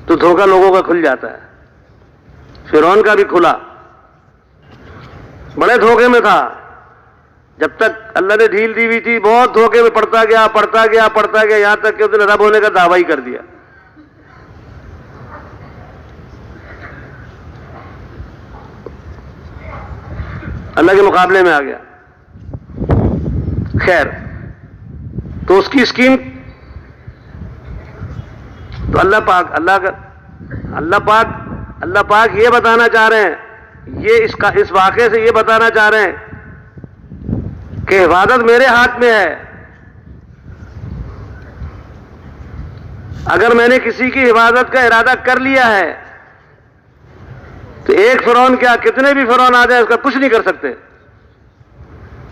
تو دھوکہ لوگوں کا کھل جاتا ہے. فرعون کا بھی کھلا, بڑے دھوکے میں تھا. جب تک اللہ نے ڈھیل دی ہوئی تھی بہت دھوکے میں پڑتا گیا, یہاں تک کہ اس نے رب ہونے کا دعویٰ ہی کر دیا. اللہ کے مقابلے میں آ گیا. خیر, تو اس کی اسکیم تو اللہ پاک یہ بتانا چاہ رہے ہیں, اس واقعے سے یہ بتانا چاہ رہے ہیں کہ حفاظت میرے ہاتھ میں ہے. اگر میں نے کسی کی حفاظت کا ارادہ کر لیا ہے تو ایک فرعون کیا کتنے بھی فرعون آ جائے اس کا کچھ نہیں کر سکتے.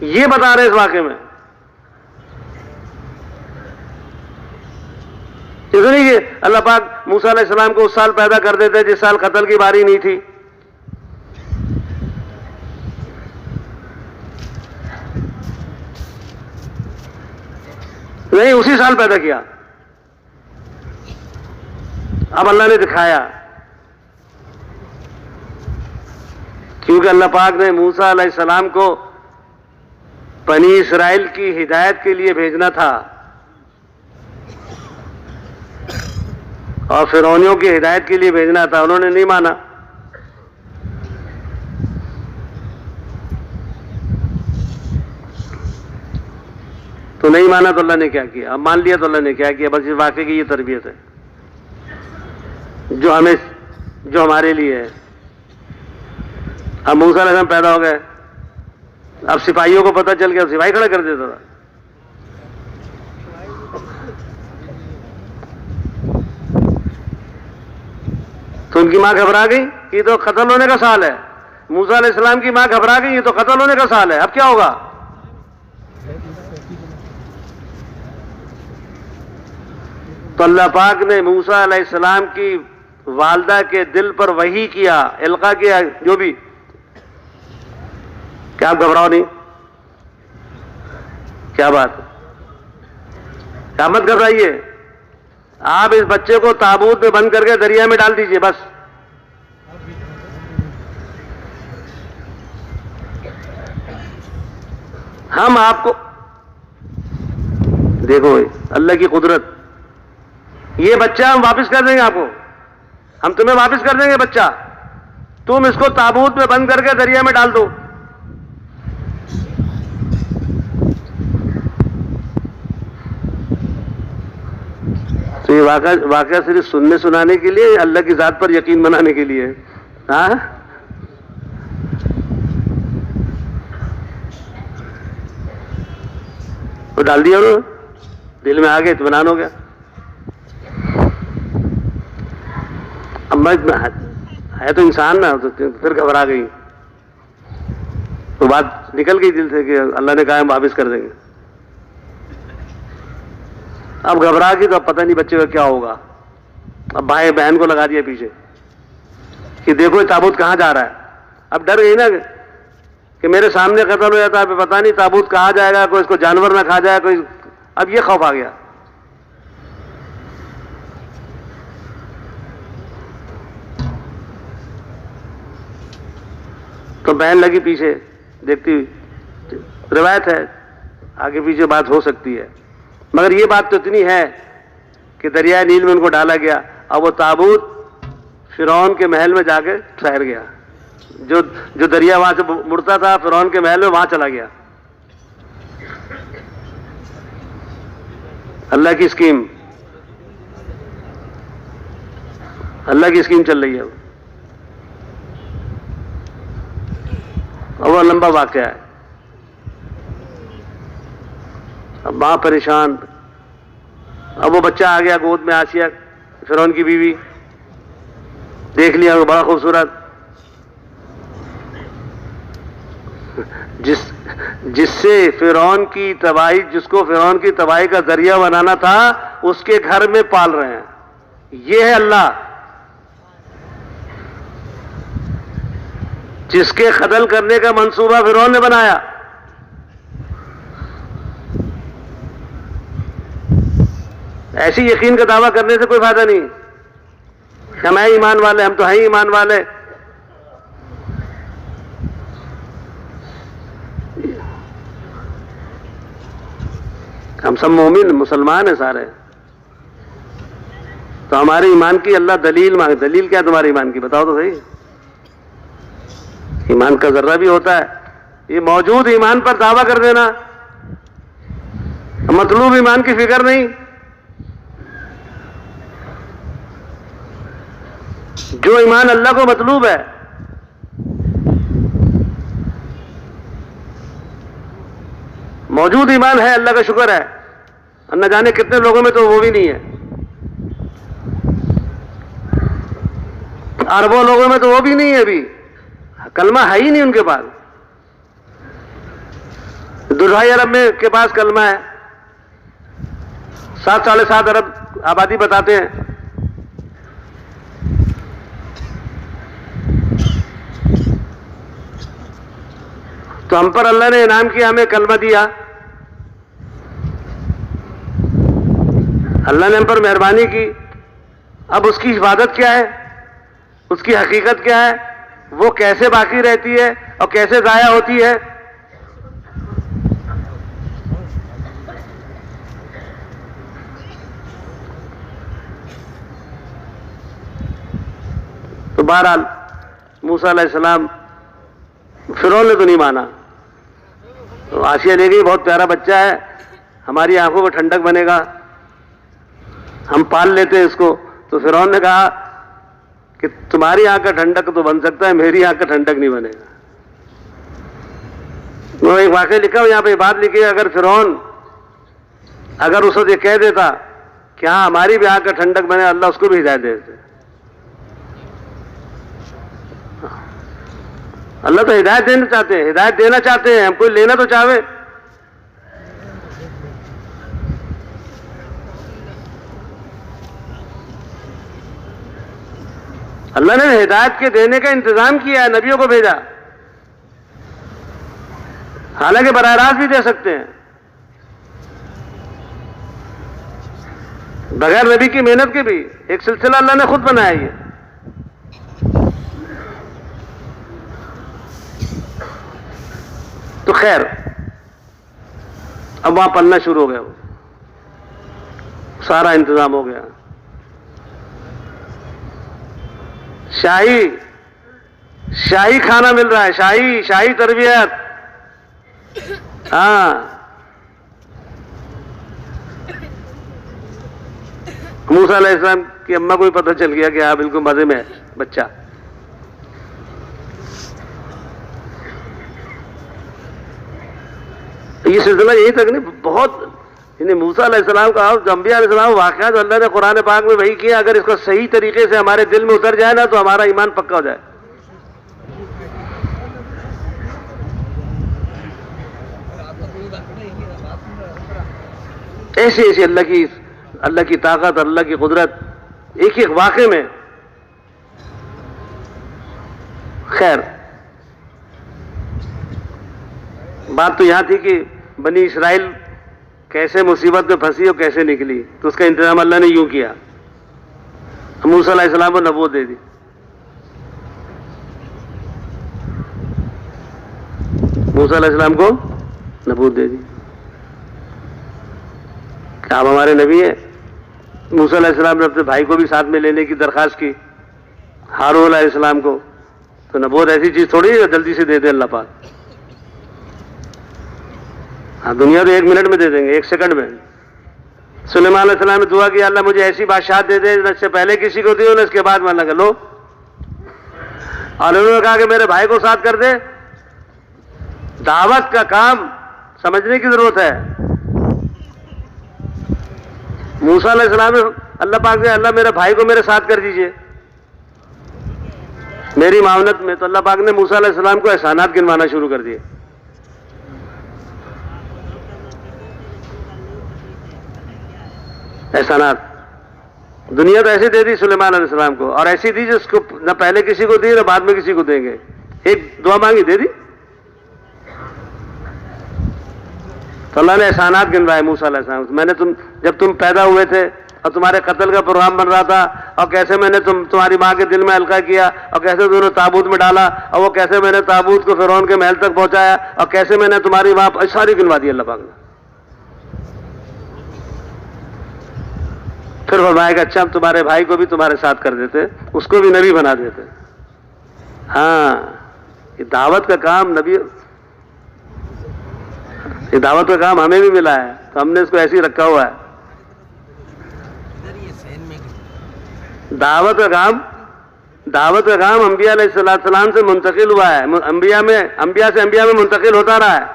یہ بتا رہے اس واقعے میں. اس نہیں کہ اللہ پاک موسیٰ علیہ السلام کو اس سال پیدا کر دیتے جس سال قتل کی باری نہیں تھی. نہیں, اسی سال پیدا کیا. اب اللہ نے دکھایا کیونکہ اللہ پاک نے موسیٰ علیہ السلام کو بنی اسرائیل کی ہدایت کے لیے بھیجنا تھا اور فرعونیوں کی ہدایت کے لیے بھیجنا تھا، انہوں نے نہیں مانا۔ تو نہیں مانا تو اللہ نے کیا کیا، اب مان لیا تو اللہ نے کیا کیا، بس اس واقعے کی یہ تربیت ہے جو ہمارے لیے ہے۔ اب موسیٰ علیہ السلام پیدا ہو گئے، اب سپاہیوں کو پتہ چل گیا، سپاہی کھڑا کر دیتا تھا۔ تو ان کی ماں گھبرا گئی کہ یہ تو قتل ہونے کا سال ہے، موسیٰ علیہ السلام کی ماں گھبرا گئی، یہ تو قتل ہونے کا سال ہے، اب کیا ہوگا؟ تو اللہ پاک نے موسیٰ علیہ السلام کی والدہ کے دل پر وحی کیا، القا کیا، جو بھی کیا آپ گھبراؤ نہیں، کیا بات، کیا مت گھبرائیے، آپ اس بچے کو تابوت میں بند کر کے دریا میں ڈال دیجئے، بس ہم آپ کو دیکھو اللہ کی قدرت، یہ بچہ ہم واپس کر دیں گے، آپ کو ہم تمہیں واپس کر دیں گے بچہ، تم اس کو تابوت میں بند کر کے دریا میں ڈال دو۔ تو یہ واقعہ صرف سننے سنانے کے لیے، اللہ کی ذات پر یقین بنانے کے لیے، ہاں وہ ڈال دیا انہوں نے، دل میں آ گئے، اطمینان ہو گیا۔ اب ہے تو انسان نا، تو پھر گھبرا گئی، تو بات نکل گئی دل سے کہ اللہ نے کہا ہم واپس کر دیں گے۔ اب گھبرا گئی تو اب پتہ نہیں بچے کا کیا ہوگا، اب بھائی بہن کو لگا دیا پیچھے کہ دیکھو یہ تابوت کہاں جا رہا ہے۔ اب ڈر گئی نا کہ میرے سامنے قتل ہو جاتا ہے، پتہ نہیں تابوت کہاں جائے گا، کوئی اس کو جانور نہ کھا جائے کوئی، اب یہ خوف آ گیا۔ تو بہن لگی پیچھے دیکھتی ہوئی، روایت ہے آگے پیچھے بات ہو سکتی ہے، مگر یہ بات تو اتنی ہے کہ دریائے نیل میں ان کو ڈالا گیا، اور وہ تابوت فرعون کے محل میں جا کے ٹھہر گیا، جو دریا وہاں سے مڑتا تھا فرعون کے محل میں، وہاں چلا گیا۔ اللہ کی اسکیم، اللہ کی اسکیم چل رہی ہے، اور وہ لمبا واقعہ ہے۔ اب ماں پریشان، اب وہ بچہ آ گیا گود میں، آسیہ فرعون کی بیوی، دیکھ لیا وہ بڑا خوبصورت، جس سے فرعون کی تباہی، جس کو فرعون کی تباہی کا ذریعہ بنانا تھا، اس کے گھر میں پال رہے ہیں۔ یہ ہے اللہ، جس کے قتل کرنے کا منصوبہ فرعون نے بنایا۔ ایسی یقین کا دعویٰ کرنے سے کوئی فائدہ نہیں، ہم ہیں ایمان والے، ہم تو ہیں ایمان والے۔ ہم سب مومن مسلمان ہیں سارے، تو ہمارے ایمان کی اللہ دلیل مانگے۔ دلیل کیا تمہارے ایمان کی، بتاؤ تو صحیح۔ ایمان کا ذرہ بھی ہوتا ہے، یہ موجود ایمان پر دعویٰ کر دینا، مطلوب ایمان کی فکر نہیں۔ جو ایمان اللہ کو مطلوب ہے، موجود ایمان ہے، اللہ کا شکر ہے، اور نہ جانے کتنے لوگوں میں تو وہ بھی نہیں ہے، اربوں لوگوں میں تو وہ بھی نہیں ہے، ابھی کلمہ ہے ہی نہیں ان کے پاس۔ 2.5 ارب میں کے پاس کلمہ ہے، 7.5 ارب آبادی بتاتے ہیں۔ تو ہم پر اللہ نے انعام کیا، ہمیں کلمہ دیا، اللہ نے ہم پر مہربانی کی۔ اب اس کی حفاظت کیا ہے، اس کی حقیقت کیا ہے، وہ کیسے باقی رہتی ہے اور کیسے ضائع ہوتی ہے؟ تو بہرحال موسیٰ علیہ السلام، فرعون نے تو نہیں مانا. تو آسیہ لے گئی، بہت پیارا بچہ ہے، ہماری آنکھوں کو ٹھنڈک بنے گا، ہم پال لیتے ہیں اس کو. تو فرعون نے کہا کہ تمہاری آنکھ کا ٹھنڈک تو بن سکتا ہے، میری آنکھ کا ٹھنڈک نہیں بنے گا. وہ ایک واقعہ لکھا ہو، یہاں پہ بات لکھی ہے، اگر فرعون اگر اس وقت یہ کہہ دیتا کہ ہاں ہماری بھی آنکھ کا ٹھنڈک بنے، اللہ اس کو بھی ہدایت دے دیتے. اللہ تو ہدایت دینا چاہتے ہیں، ہدایت دینا چاہتے ہیں، ہم کوئی لینا تو چاہے. اللہ نے ہدایت کے دینے کا انتظام کیا ہے، نبیوں کو بھیجا، حالانکہ براہ راست بھی دے سکتے ہیں، بغیر نبی کی محنت کے بھی ایک سلسلہ اللہ نے خود بنایا. یہ تو خیر، اب وہاں پلنا شروع ہو گیا، وہ سارا انتظام ہو گیا، شاہی کھانا مل رہا ہے، شاہی تربیت. ہاں، موسیٰ علیہ السلام کی اماں کو بھی پتہ چل گیا کہ ہاں بالکل مزے میں ہے بچہ. یہ سلسلہ یہی تک نہیں، بہت یعنی موسیٰ علیہ السلام کا جو انبیاء علیہ السلام واقعات جو اللہ نے قرآن پاک میں وحی کیا، اگر اس کو صحیح طریقے سے ہمارے دل میں اتر جائے نا تو ہمارا ایمان پکا ہو جائے. ایسی اللہ کی طاقت، اللہ کی قدرت ایک ایک واقعے میں. خیر، بات تو یہاں تھی کہ بنی اسرائیل کیسے مصیبت میں پھنسی اور کیسے نکلی. تو اس کا انتظام اللہ نے یوں کیا، موسیٰ علیہ السلام کو نبوت دے دی. موسیٰ علیہ السلام کو نبوت دے دی کہ آپ ہمارے نبی ہیں. موسیٰ علیہ السلام نے اپنے بھائی کو بھی ساتھ میں لینے کی درخواست کی، ہارون علیہ السلام کو. تو نبوت ایسی چیز تھوڑی ہے جلدی سے دے دے اللہ پاک. ہاں، دنیا تو 1 منٹ میں دے دیں گے، 1 سیکنڈ میں. سلیمان علیہ السلام نے دعا کی، اللہ مجھے ایسی بادشاہ دے دے نہ اس سے پہلے کسی کو دی ہو نہ اس کے بعد میں. اللہ کہ لو. اور انہوں نے کہا کہ میرے بھائی کو ساتھ کر دے. دعوت کا کام سمجھنے کی ضرورت ہے. موسیٰ علیہ السلام نے اللہ پاک سے، اللہ میرے بھائی کو میرے ساتھ کر دیجئے میری معاونت میں. تو اللہ پاک نے موسیٰ علیہ السلام کو احسانات گنوانا شروع کر دیے. احسانات دنیا تو ایسے دے دی سلیمان علیہ السلام کو، اور ایسی دی جس کو نہ پہلے کسی کو دی نہ بعد میں کسی کو دیں گے. ایک دعا مانگی دے دی. تو اللہ نے احسانات گنوائے موسیٰ علیہ السلام. میں نے جب تم پیدا ہوئے تھے اور تمہارے قتل کا پروگرام بن رہا تھا، اور کیسے میں نے تمہاری ماں کے دل میں القاء کیا، اور کیسے تم نے تابوت میں ڈالا، اور وہ کیسے میں نے تابوت کو فرعون کے محل تک پہنچایا، اور کیسے میں نے تمہاری ماں، ساری گنوا دی اللہ پاک نے. پھر فرمایا کہ اچھا ہم تمہارے بھائی کو بھی تمہارے ساتھ کر دیتے، اس کو بھی نبی بنا دیتے. ہاں، یہ دعوت کا کام نبی، یہ دعوت کا کام ہمیں بھی ملا ہے، تو ہم نے اس کو ایسے ہی رکھا ہوا ہے. دعوت کا کام انبیاء علیہ السلام سے منتقل ہوا ہے، انبیاء سے انبیاء میں منتقل ہوتا رہا ہے.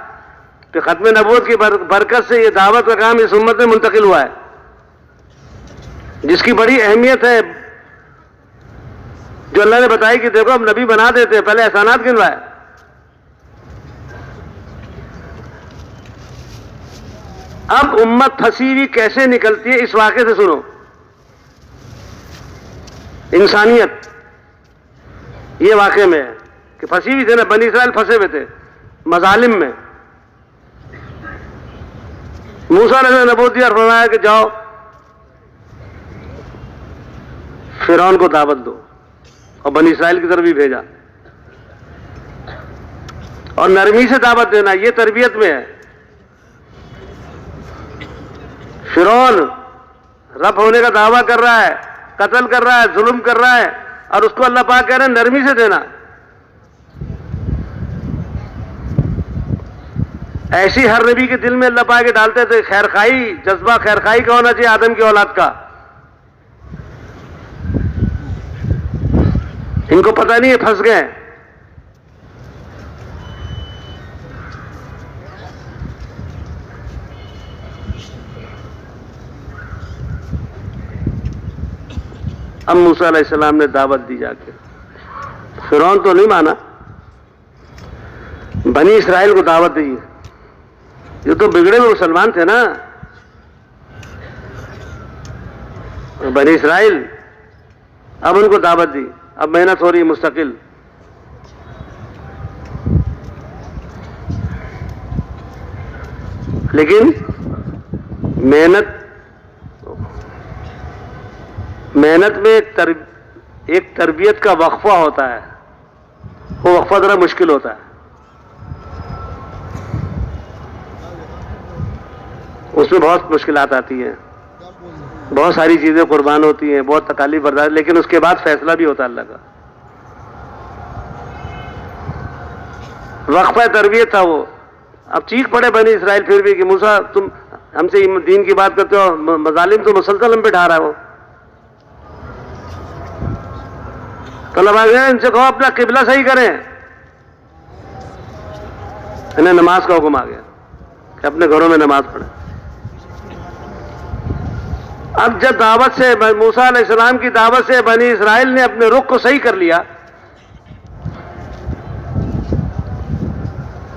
کہ ختم نبوت کی برکت سے یہ دعوت کا کام اس امت میں منتقل ہوا ہے، جس کی بڑی اہمیت ہے، جو اللہ نے بتائی کہ دیکھو ہم نبی بنا دیتے ہیں، پہلے احسانات گنوائے. اب امت پھنسی ہوئی کیسے نکلتی ہے اس واقعے سے سنو. انسانیت یہ واقعے میں ہے کہ پھنسی ہوئی تھے نا، بنی اسرائیل پھنسے ہوئے تھے مظالم میں. موسیٰ نے نبوت دیا اور فرمایا کہ جاؤ فرعون کو دعوت دو، اور بنی اسرائیل کی طرف بھی بھیجا. اور نرمی سے دعوت دینا، یہ تربیت میں ہے. فرعون رب ہونے کا دعویٰ کر رہا ہے، قتل کر رہا ہے، ظلم کر رہا ہے، اور اس کو اللہ پاک کہہ رہے ہیں نرمی سے دینا. ایسی ہر نبی کے دل میں اللہ پاک کے ڈالتے تھے، خیرخواہی، جذبہ خیرخواہی کا ہونا چاہیے آدم کی اولاد کا. ان کو پتہ نہیں ہے پھنس گئے. اب موسیٰ علیہ السلام نے دعوت دی جا کے. فرعون تو نہیں مانا، بنی اسرائیل کو دعوت دی. یہ تو بگڑے ہوئے مسلمان تھے نا بنی اسرائیل، اب ان کو دعوت دی. اب محنت ہو رہی ہے مستقل. لیکن محنت میں ایک تربیت کا وقفہ ہوتا ہے، وہ وقفہ ذرا مشکل ہوتا ہے. اس میں بہت مشکلات آتی ہیں، بہت ساری چیزیں قربان ہوتی ہیں، بہت تکالیف برداشت، لیکن اس کے بعد فیصلہ بھی ہوتا ہے اللہ کا. وقفہ تربیت تھا وہ. اب چیخ پڑے بنی اسرائیل پھر بھی کہ موسیٰ تم ہم سے دین کی بات کرتے ہو، مظالم تو مسلسل ہم پہ ڈھا رہا ہے. وہ تو اللہ پاک ان سے کہو اپنا قبلہ صحیح کریں. انہیں نماز کا حکم آ گیا کہ اپنے گھروں میں نماز پڑھیں. اب جب دعوت سے موسیٰ علیہ السلام کی دعوت سے بنی اسرائیل نے اپنے رخ کو صحیح کر لیا،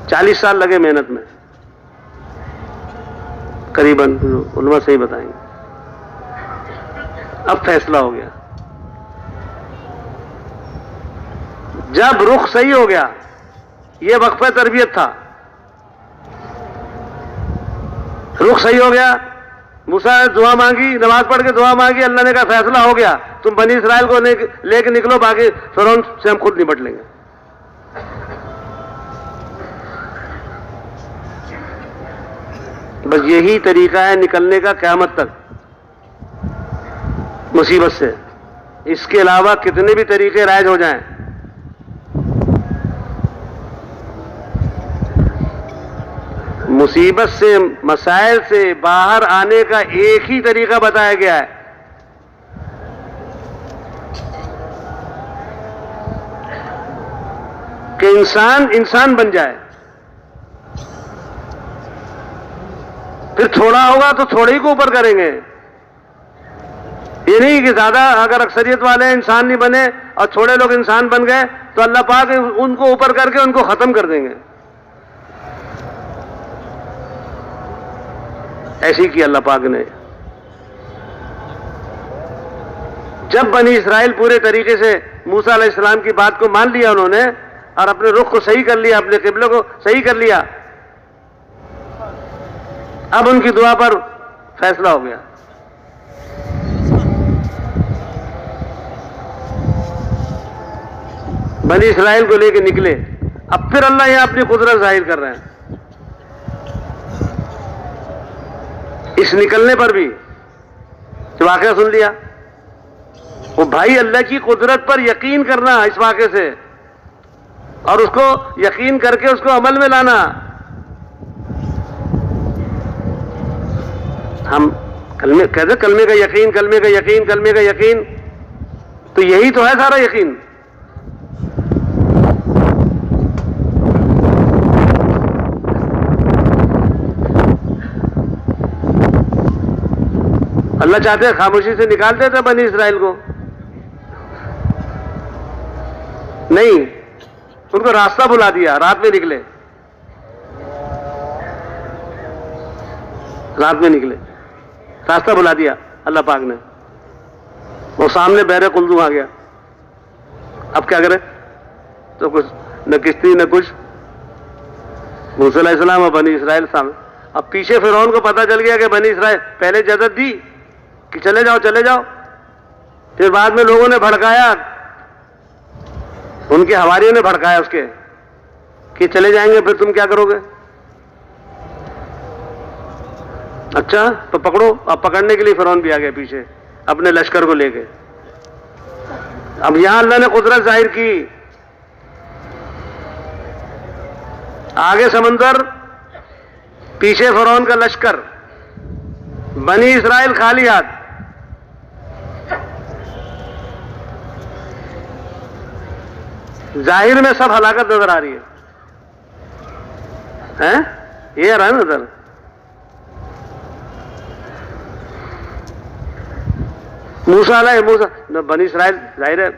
40 سال لگے محنت میں قریباً، علماء صحیح بتائیں گے. اب فیصلہ ہو گیا. جب رخ صحیح ہو گیا، یہ وقفہ تربیت تھا. رخ صحیح ہو گیا، موسیٰ نے دعا مانگی، نماز پڑھ کے دعا مانگی، اللہ نے کہا فیصلہ ہو گیا، تم بنی اسرائیل کو لے کے نکلو، باقی فرعون سے ہم خود نپٹ لیں گے. بس یہی طریقہ ہے نکلنے کا قیامت تک مصیبت سے. اس کے علاوہ کتنے بھی طریقے رائج ہو جائیں، مصیبت سے، مسائل سے باہر آنے کا ایک ہی طریقہ بتایا گیا ہے، کہ انسان بن جائے. پھر تھوڑا ہوگا تو تھوڑے ہی کو اوپر کریں گے. یہ نہیں کہ زیادہ اگر اکثریت والے انسان نہیں بنے اور تھوڑے لوگ انسان بن گئے تو اللہ پاک ان کو اوپر کر کے ان کو ختم کر دیں گے. ایسی کی اللہ پاک نے. جب بنی اسرائیل پورے طریقے سے موسیٰ علیہ السلام کی بات کو مان لیا انہوں نے، اور اپنے رخ کو صحیح کر لیا، اپنے قبلے کو صحیح کر لیا، اب ان کی دعا پر فیصلہ ہو گیا. بنی اسرائیل کو لے کے نکلے. اب پھر اللہ یہاں اپنی قدرت ظاہر کر رہے ہیں. اس نکلنے پر بھی جو واقعہ سن لیا، وہ بھائی اللہ کی قدرت پر یقین کرنا اس واقعے سے، اور اس کو یقین کر کے اس کو عمل میں لانا. ہم کہتے کلمے کا یقین، کلمے کا یقین، کلمے کا یقین، تو یہی تو ہے سارا یقین. اللہ چاہتے ہیں خاموشی سے نکال دیتے بنی اسرائیل کو، نہیں، ان کو راستہ بلا دیا. رات میں نکلے، رات میں نکلے، راستہ بلا دیا اللہ پاک نے. وہ سامنے بحر قلزم آ گیا. اب کیا کرے؟ تو کچھ نہ کشتی نہ کچھ. موسیٰ علیہ السلام اور بنی اسرائیل سامنے. اب پیچھے فرعون کو پتہ چل گیا کہ بنی اسرائیل پہلے اجازت دی کہ چلے جاؤ چلے جاؤ، پھر بعد میں لوگوں نے بھڑکایا، ان کے حواریوں نے بھڑکایا اس کے کہ چلے جائیں گے پھر تم کیا کرو گے؟ اچھا تو پکڑو. اب پکڑنے کے لیے فرعون بھی آ گیا پیچھے اپنے لشکر کو لے کے. اب یہاں اللہ نے قدرت ظاہر کی. آگے سمندر، پیچھے فرعون کا لشکر، بنی اسرائیل خالی ہاتھ. ظاہر میں سب ہلاکت نظر آ رہی ہے. یہ آ رہا ہے نظر. موسیٰ بنی اسرائیل ظاہر ہے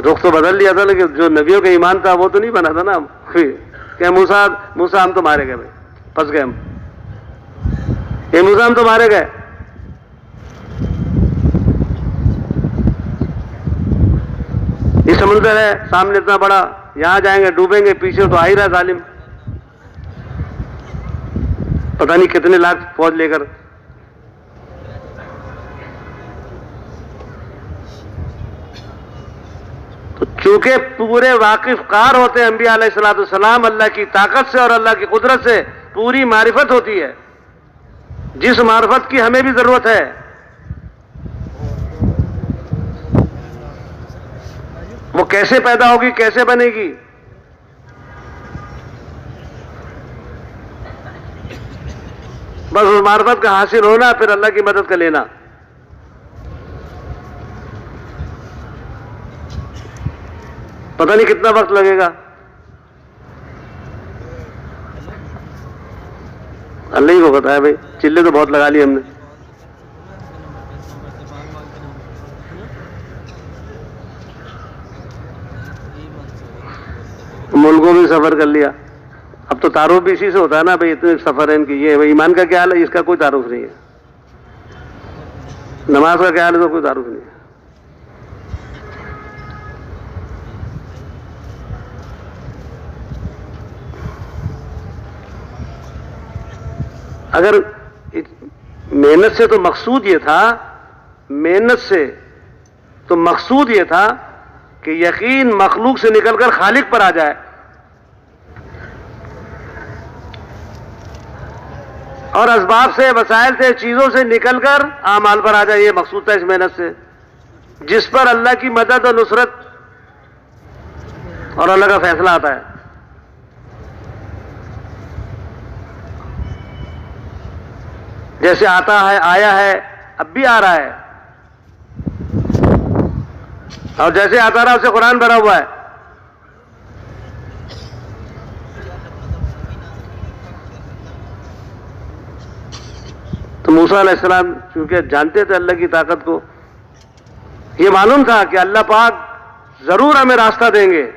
رخ تو بدل لیا تھا، لیکن جو نبیوں کا ایمان تھا وہ تو نہیں بنا تھا نا. کہ موسیٰ ہم تو مارے گئے بھائی، پھنس گئے ہم. یہ موسیٰ ہم تو مارے گئے. یہ سمندر ہے سامنے اتنا بڑا، یہاں جائیں گے ڈوبیں گے، پیچھے تو آ ہی رہا ظالم پتہ نہیں کتنے لاکھ فوج لے کر. تو چونکہ پورے واقف کار ہوتے ہیں انبیاء علیہ الصلوۃ والسلام اللہ کی طاقت سے اور اللہ کی قدرت سے، پوری معرفت ہوتی ہے جس معرفت کی ہمیں بھی ضرورت ہے. وہ کیسے پیدا ہوگی، کیسے بنے گی، بس اس معرفت کا حاصل ہونا، پھر اللہ کی مدد کا لینا. پتہ نہیں کتنا وقت لگے گا، اللہ ہی کو پتا ہے بھائی. چلے تو بہت لگا لی ہم نے. ملکوں میں سفر کر لیا. اب تو تعارف بھی اسی سے ہوتا ہے نا بھائی، اتنے سفر ہے ان کی. یہ ایمان کا کیا حال ہے، اس کا کوئی تعارف نہیں ہے. نماز کا کیا حال ہے تو کوئی تعارف نہیں ہے. اگر محنت سے تو مقصود یہ تھا، محنت سے تو مقصود یہ تھا کہ یقین مخلوق سے نکل کر خالق پر آ جائے، اور اسباب سے، وسائل سے، چیزوں سے نکل کر اعمال پر آ جائے. یہ مقصود تھا اس محنت سے، جس پر اللہ کی مدد اور نصرت اور اللہ کا فیصلہ آتا ہے. جیسے آتا ہے، آیا ہے، اب بھی آ رہا ہے، اور جیسے آتا رہا اسے قرآن بھرا ہوا ہے. تو موسیٰ علیہ السلام چونکہ جانتے تھے اللہ کی طاقت کو، یہ معلوم تھا کہ اللہ پاک ضرور ہمیں راستہ دیں گے.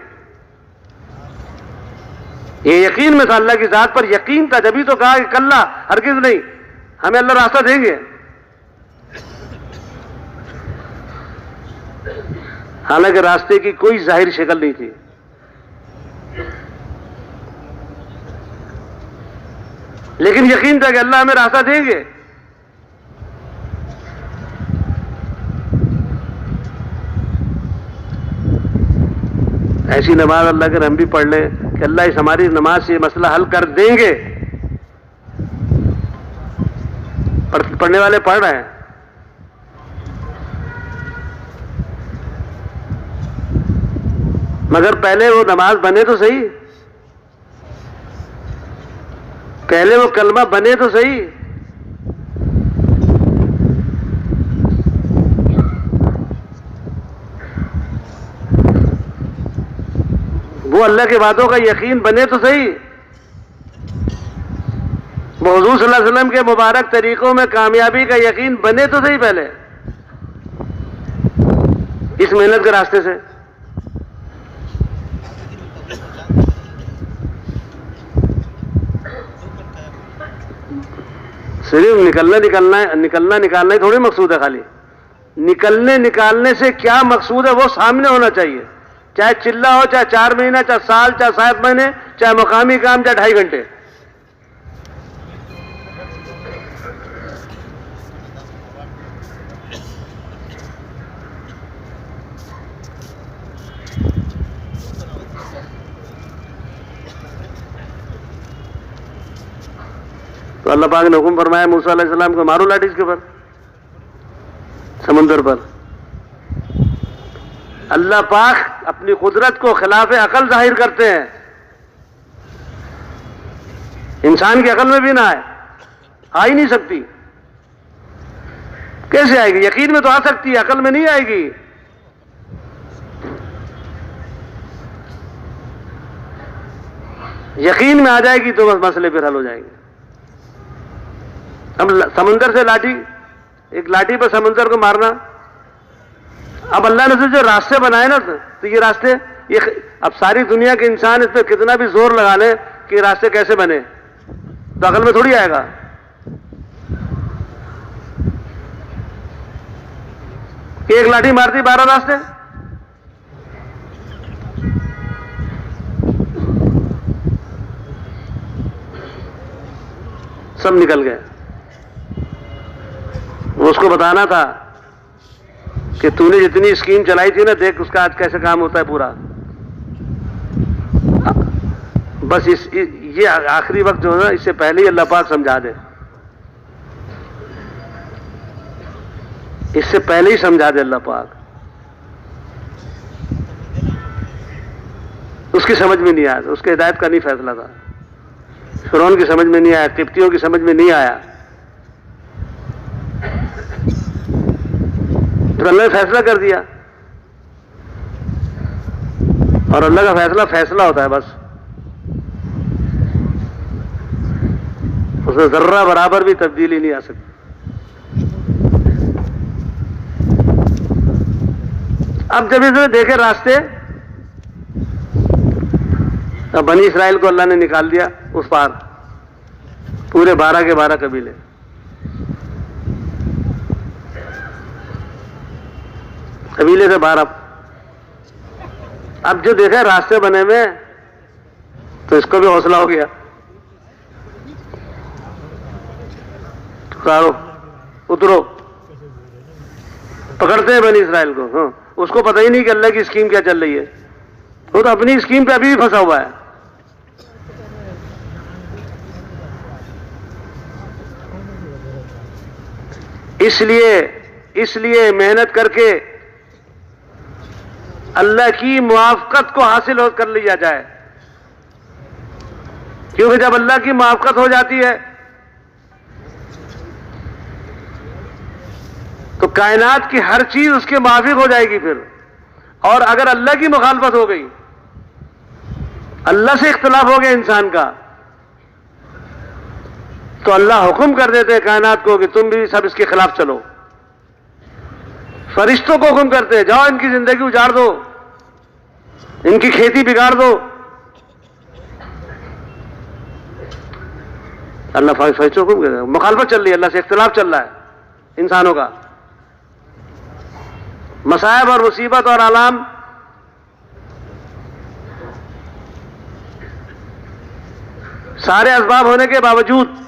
یہ یقین میں تھا، اللہ کی ذات پر یقین تھا. جبھی تو کہا کہ کلا، ہرگز نہیں، ہمیں اللہ راستہ دیں گے. حالانکہ راستے کی کوئی ظاہر شکل نہیں تھی، لیکن یقین تھا کہ اللہ ہمیں راستہ دیں گے. ایسی نماز اللہ کے ہم بھی پڑھ لیں کہ اللہ اس ہماری نماز سے یہ مسئلہ حل کر دیں گے. پڑھنے والے پڑھ رہے ہیں. مگر پہلے وہ نماز بنے تو صحیح، پہلے وہ کلمہ بنے تو صحیح. وہ اللہ کے وعدوں کا یقین بنے تو صحیح. وہ حضور صلی اللہ علیہ وسلم کے مبارک طریقوں میں کامیابی کا یقین بنے تو صحیح پہلے اس محنت کے راستے سے. صرف نکلنا نکالنا ہی تھوڑی مقصود ہے. خالی نکلنے نکالنے سے کیا مقصود ہے وہ سامنے ہونا چاہیے، چاہے چلہ ہو، چاہے 4 مہینہ، چاہے سال، چاہے 7 مہینے، چاہے مقامی کام، چاہے 2.5 گھنٹے. تو اللہ پاک نے حکم فرمایا موسیٰ علیہ السلام کو مارو لاٹھی کے اوپر سمندر پر. اللہ پاک اپنی قدرت کو خلاف عقل ظاہر کرتے ہیں. انسان کی عقل میں بھی نہ آ ہی نہیں سکتی. کیسے آئے گی؟ یقین میں تو آ سکتی ہے، عقل میں نہیں آئے گی. یقین میں آ جائے گی تو بس مسئلے پھر حل ہو جائیں گے. اب سمندر سے لاٹھی، ایک لاٹھی پر سمندر کو مارنا. اب اللہ نے جو راستے بنائے نا، تو یہ راستے، اب ساری دنیا کے انسان اس پہ کتنا بھی زور لگا لیں کہ یہ راستے کیسے بنے، تو عقل میں تھوڑی آئے گا. کہ ایک لاٹھی مارتی 12 راستے. سب نکل گئے. اس کو بتانا تھا کہ تو نے جتنی اسکیم چلائی تھی نا، دیکھ اس کا آج کیسے کام ہوتا ہے پورا. بس یہ آخری وقت جو ہے نا، اس سے پہلے ہی اللہ پاک سمجھا دے، اس سے پہلے ہی سمجھا دے اللہ پاک. اس کی سمجھ میں نہیں آیا، اس کے ہدایت کا نہیں فیصلہ تھا. فرعون کی سمجھ میں نہیں آیا، قبطیوں کی سمجھ میں نہیں آیا. تو اللہ نے فیصلہ کر دیا، اور اللہ کا فیصلہ فیصلہ ہوتا ہے. بس اس میں ذرہ برابر بھی تبدیلی نہیں آ سکتی. اب جب اس نے دیکھے راستے، اب بنی اسرائیل کو اللہ نے نکال دیا اس پار، پورے 12 کے 12 قبیلے. قبیلے سے 12. اب جو دیکھا راستے بنے ہوئے تو اس کو بھی حوصلہ ہو گیا. اترو، پکڑتے ہیں بنی اسرائیل کو. ہاں، اس کو پتہ ہی نہیں کہ اللہ کی اسکیم کیا چل رہی ہے. وہ تو اپنی اسکیم پہ ابھی بھی پھنسا ہوا ہے. اس لیے محنت کر کے اللہ کی موافقت کو حاصل کر لیا جائے. کیونکہ جب اللہ کی موافقت ہو جاتی ہے تو کائنات کی ہر چیز اس کے موافق ہو جائے گی پھر. اور اگر اللہ کی مخالفت ہو گئی، اللہ سے اختلاف ہو گیا انسان کا، تو اللہ حکم کر دیتے ہیں کائنات کو کہ تم بھی سب اس کے خلاف چلو. فرشتوں کو حکم کرتے ہیں جاؤ ان کی زندگی اجاڑ دو، ان کی کھیتی بگاڑ دو. اللہ فرشتوں کو حکم کرتے ہیں. مخالفت چل رہی ہے، اللہ سے اختلاف چل رہا ہے انسانوں کا. مصائب اور مصیبت اور آلام سارے اسباب ہونے کے باوجود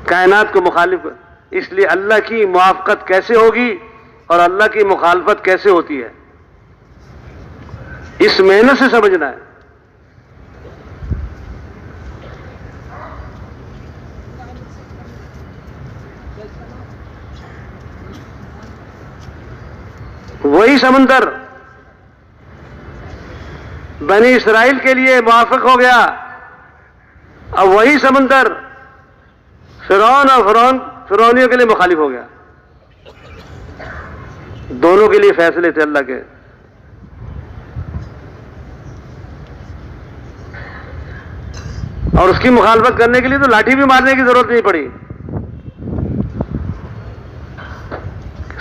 کائنات کو مخالف. اس لیے اللہ کی موافقت کیسے ہوگی اور اللہ کی مخالفت کیسے ہوتی ہے، اس محنت سے سمجھنا ہے. وہی سمندر بنی اسرائیل کے لیے موافق ہو گیا، اب وہی سمندر فرعون اور فرعونیوں کے لیے مخالف ہو گیا. دونوں کے لیے فیصلے تھے اللہ کے. اور اس کی مخالفت کرنے کے لیے تو لاٹھی بھی مارنے کی ضرورت نہیں پڑی.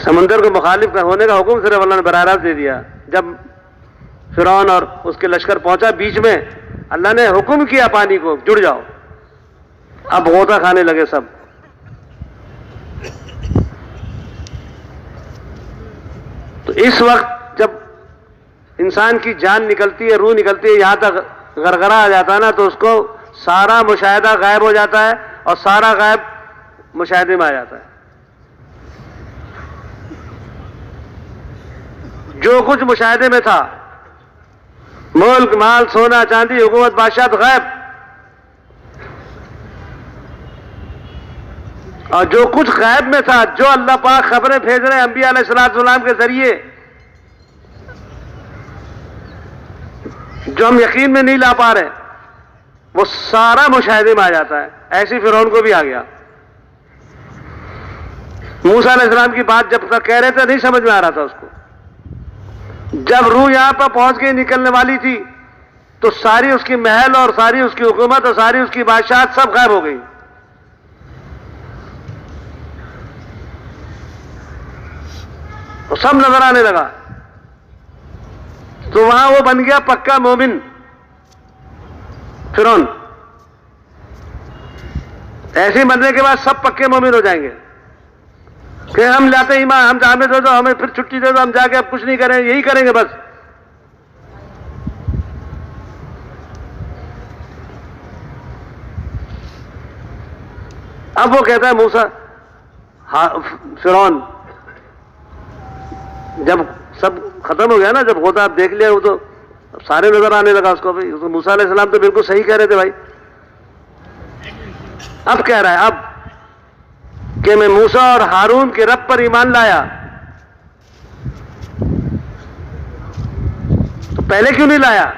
سمندر کو مخالف ہونے کا حکم صرف اللہ نے براہ راست دے دیا. جب فرعون اور اس کے لشکر پہنچا بیچ میں، اللہ نے حکم کیا پانی کو جڑ جاؤ. اب غوطہ کھانے لگے سب. تو اس وقت جب انسان کی جان نکلتی ہے، روح نکلتی ہے، یہاں تک غرغرہ آ جاتا ہے نا، تو اس کو سارا مشاہدہ غائب ہو جاتا ہے اور سارا غائب مشاہدے میں آ جاتا ہے. جو کچھ مشاہدے میں تھا ملک مال سونا چاندی حکومت بادشاہ تو غائب، اور جو کچھ غائب میں تھا، جو اللہ پاک خبریں بھیج رہے ہیں انبیاء علیہ السلام کے ذریعے، جو ہم یقین میں نہیں لا پا رہے، وہ سارا مشاہدے میں آ جاتا ہے۔ ایسی فرعون کو بھی آ گیا۔ موسیٰ علیہ السلام کی بات جب تک کہہ رہے تھے نہیں سمجھ میں آ رہا تھا اس کو، جب روح یہاں پر پہنچ کے نکلنے والی تھی تو ساری اس کی محل اور ساری اس کی حکومت اور ساری اس کی بادشاہت سب غائب ہو گئی۔ سب نظر آنے لگا، تو وہاں وہ بن گیا پکا مومن فرعون۔ ایسے ہی مرنے کے بعد سب پکے مومن ہو جائیں گے کہ ہم لاتے ایمان، ہم ہمیں دے دو، ہمیں پھر چھٹی دے دو، ہم جا کے اب کچھ نہیں کریں، یہی کریں گے بس۔ اب وہ کہتا ہے موسیٰ، فرعون جب سب ختم ہو گیا نا، جب ہوتا اب دیکھ لیا، وہ تو سارے نظر آنے لگا اس کو۔ موسیٰ علیہ السلام تو بالکل صحیح کہہ رہے تھے بھائی۔ اب کہہ رہا ہے اب کہ میں موسیٰ اور ہارون کے رب پر ایمان لایا، تو پہلے کیوں نہیں لایا؟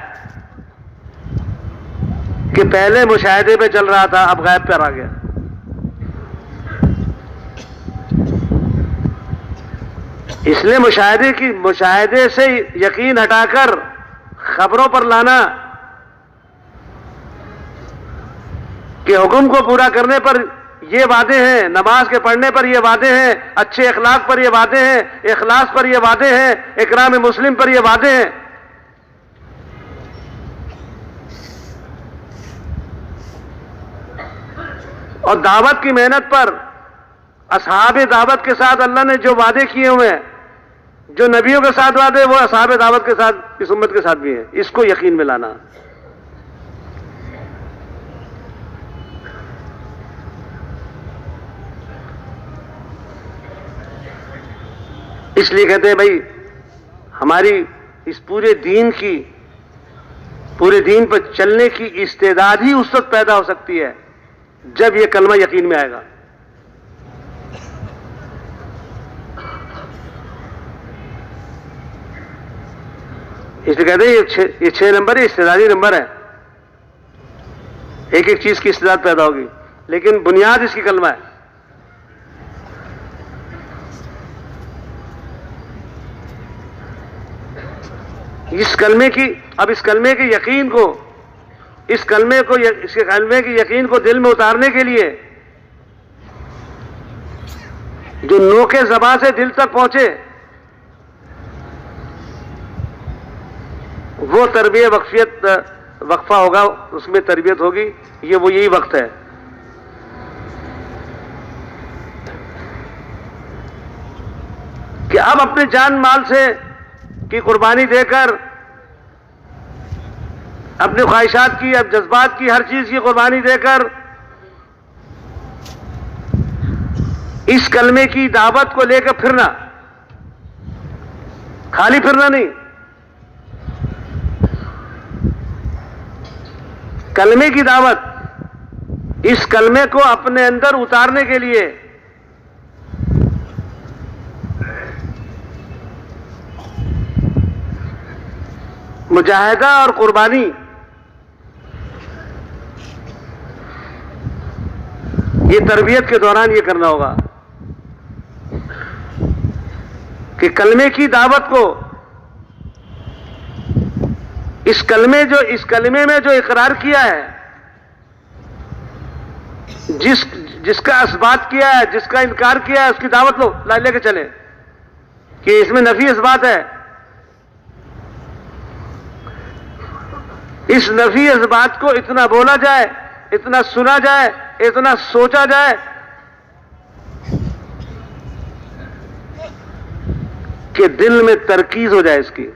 کہ پہلے مشاہدے پہ چل رہا تھا، اب غائب پر آ گیا۔ اس لیے مشاہدے سے یقین ہٹا کر خبروں پر لانا کہ حکم کو پورا کرنے پر یہ وعدے ہیں، نماز کے پڑھنے پر یہ وعدے ہیں، اچھے اخلاق پر یہ وعدے ہیں، اخلاص پر یہ وعدے ہیں، اکرام مسلم پر یہ وعدے ہیں، اور دعوت کی محنت پر اصحاب دعوت کے ساتھ اللہ نے جو وعدے کیے ہوئے ہیں، جو نبیوں کے ساتھ وعدے، وہ اصحاب دعوت کے ساتھ، اس امت کے ساتھ بھی ہیں۔ اس کو یقین میں لانا۔ اس لیے کہتے ہیں بھائی ہماری اس پورے دین پر چلنے کی استعداد ہی اس وقت پیدا ہو سکتی ہے جب یہ کلمہ یقین میں آئے گا۔ اس لیے کہتے ہیں یہ 6 نمبر استعدادی نمبر ہے، ایک ایک چیز کی استعداد پیدا ہوگی، لیکن بنیاد اس کی کلمہ ہے۔ اس کلمے کے یقین کو، اس کلمے کے یقین کو دل میں اتارنے کے لیے جو نوکے زبان سے دل تک پہنچے، وہ تربیت وقفہ ہوگا، اس میں تربیت ہوگی، یہی وقت ہے۔ کہ اب اپنے جان مال سے کی قربانی دے کر، اپنی خواہشات کی، اب جذبات کی، ہر چیز کی قربانی دے کر اس کلمے کی دعوت کو لے کر پھرنا، خالی پھرنا نہیں، کلمے کی دعوت، اس کلمے کو اپنے اندر اتارنے کے لیے مجاہدہ اور قربانی، یہ تربیت کے دوران یہ کرنا ہوگا کہ کلمے کی دعوت کو، اس کلمے میں جو اقرار کیا ہے، جس کا اثبات کیا ہے، جس کا انکار کیا ہے، اس کی دعوت لے کے چلیں کہ اس میں نفی اثبات ہے۔ اس نفی اثبات کو اتنا بولا جائے، اتنا سنا جائے، اتنا سوچا جائے کہ دل میں ترکیز ہو جائے۔ اس کی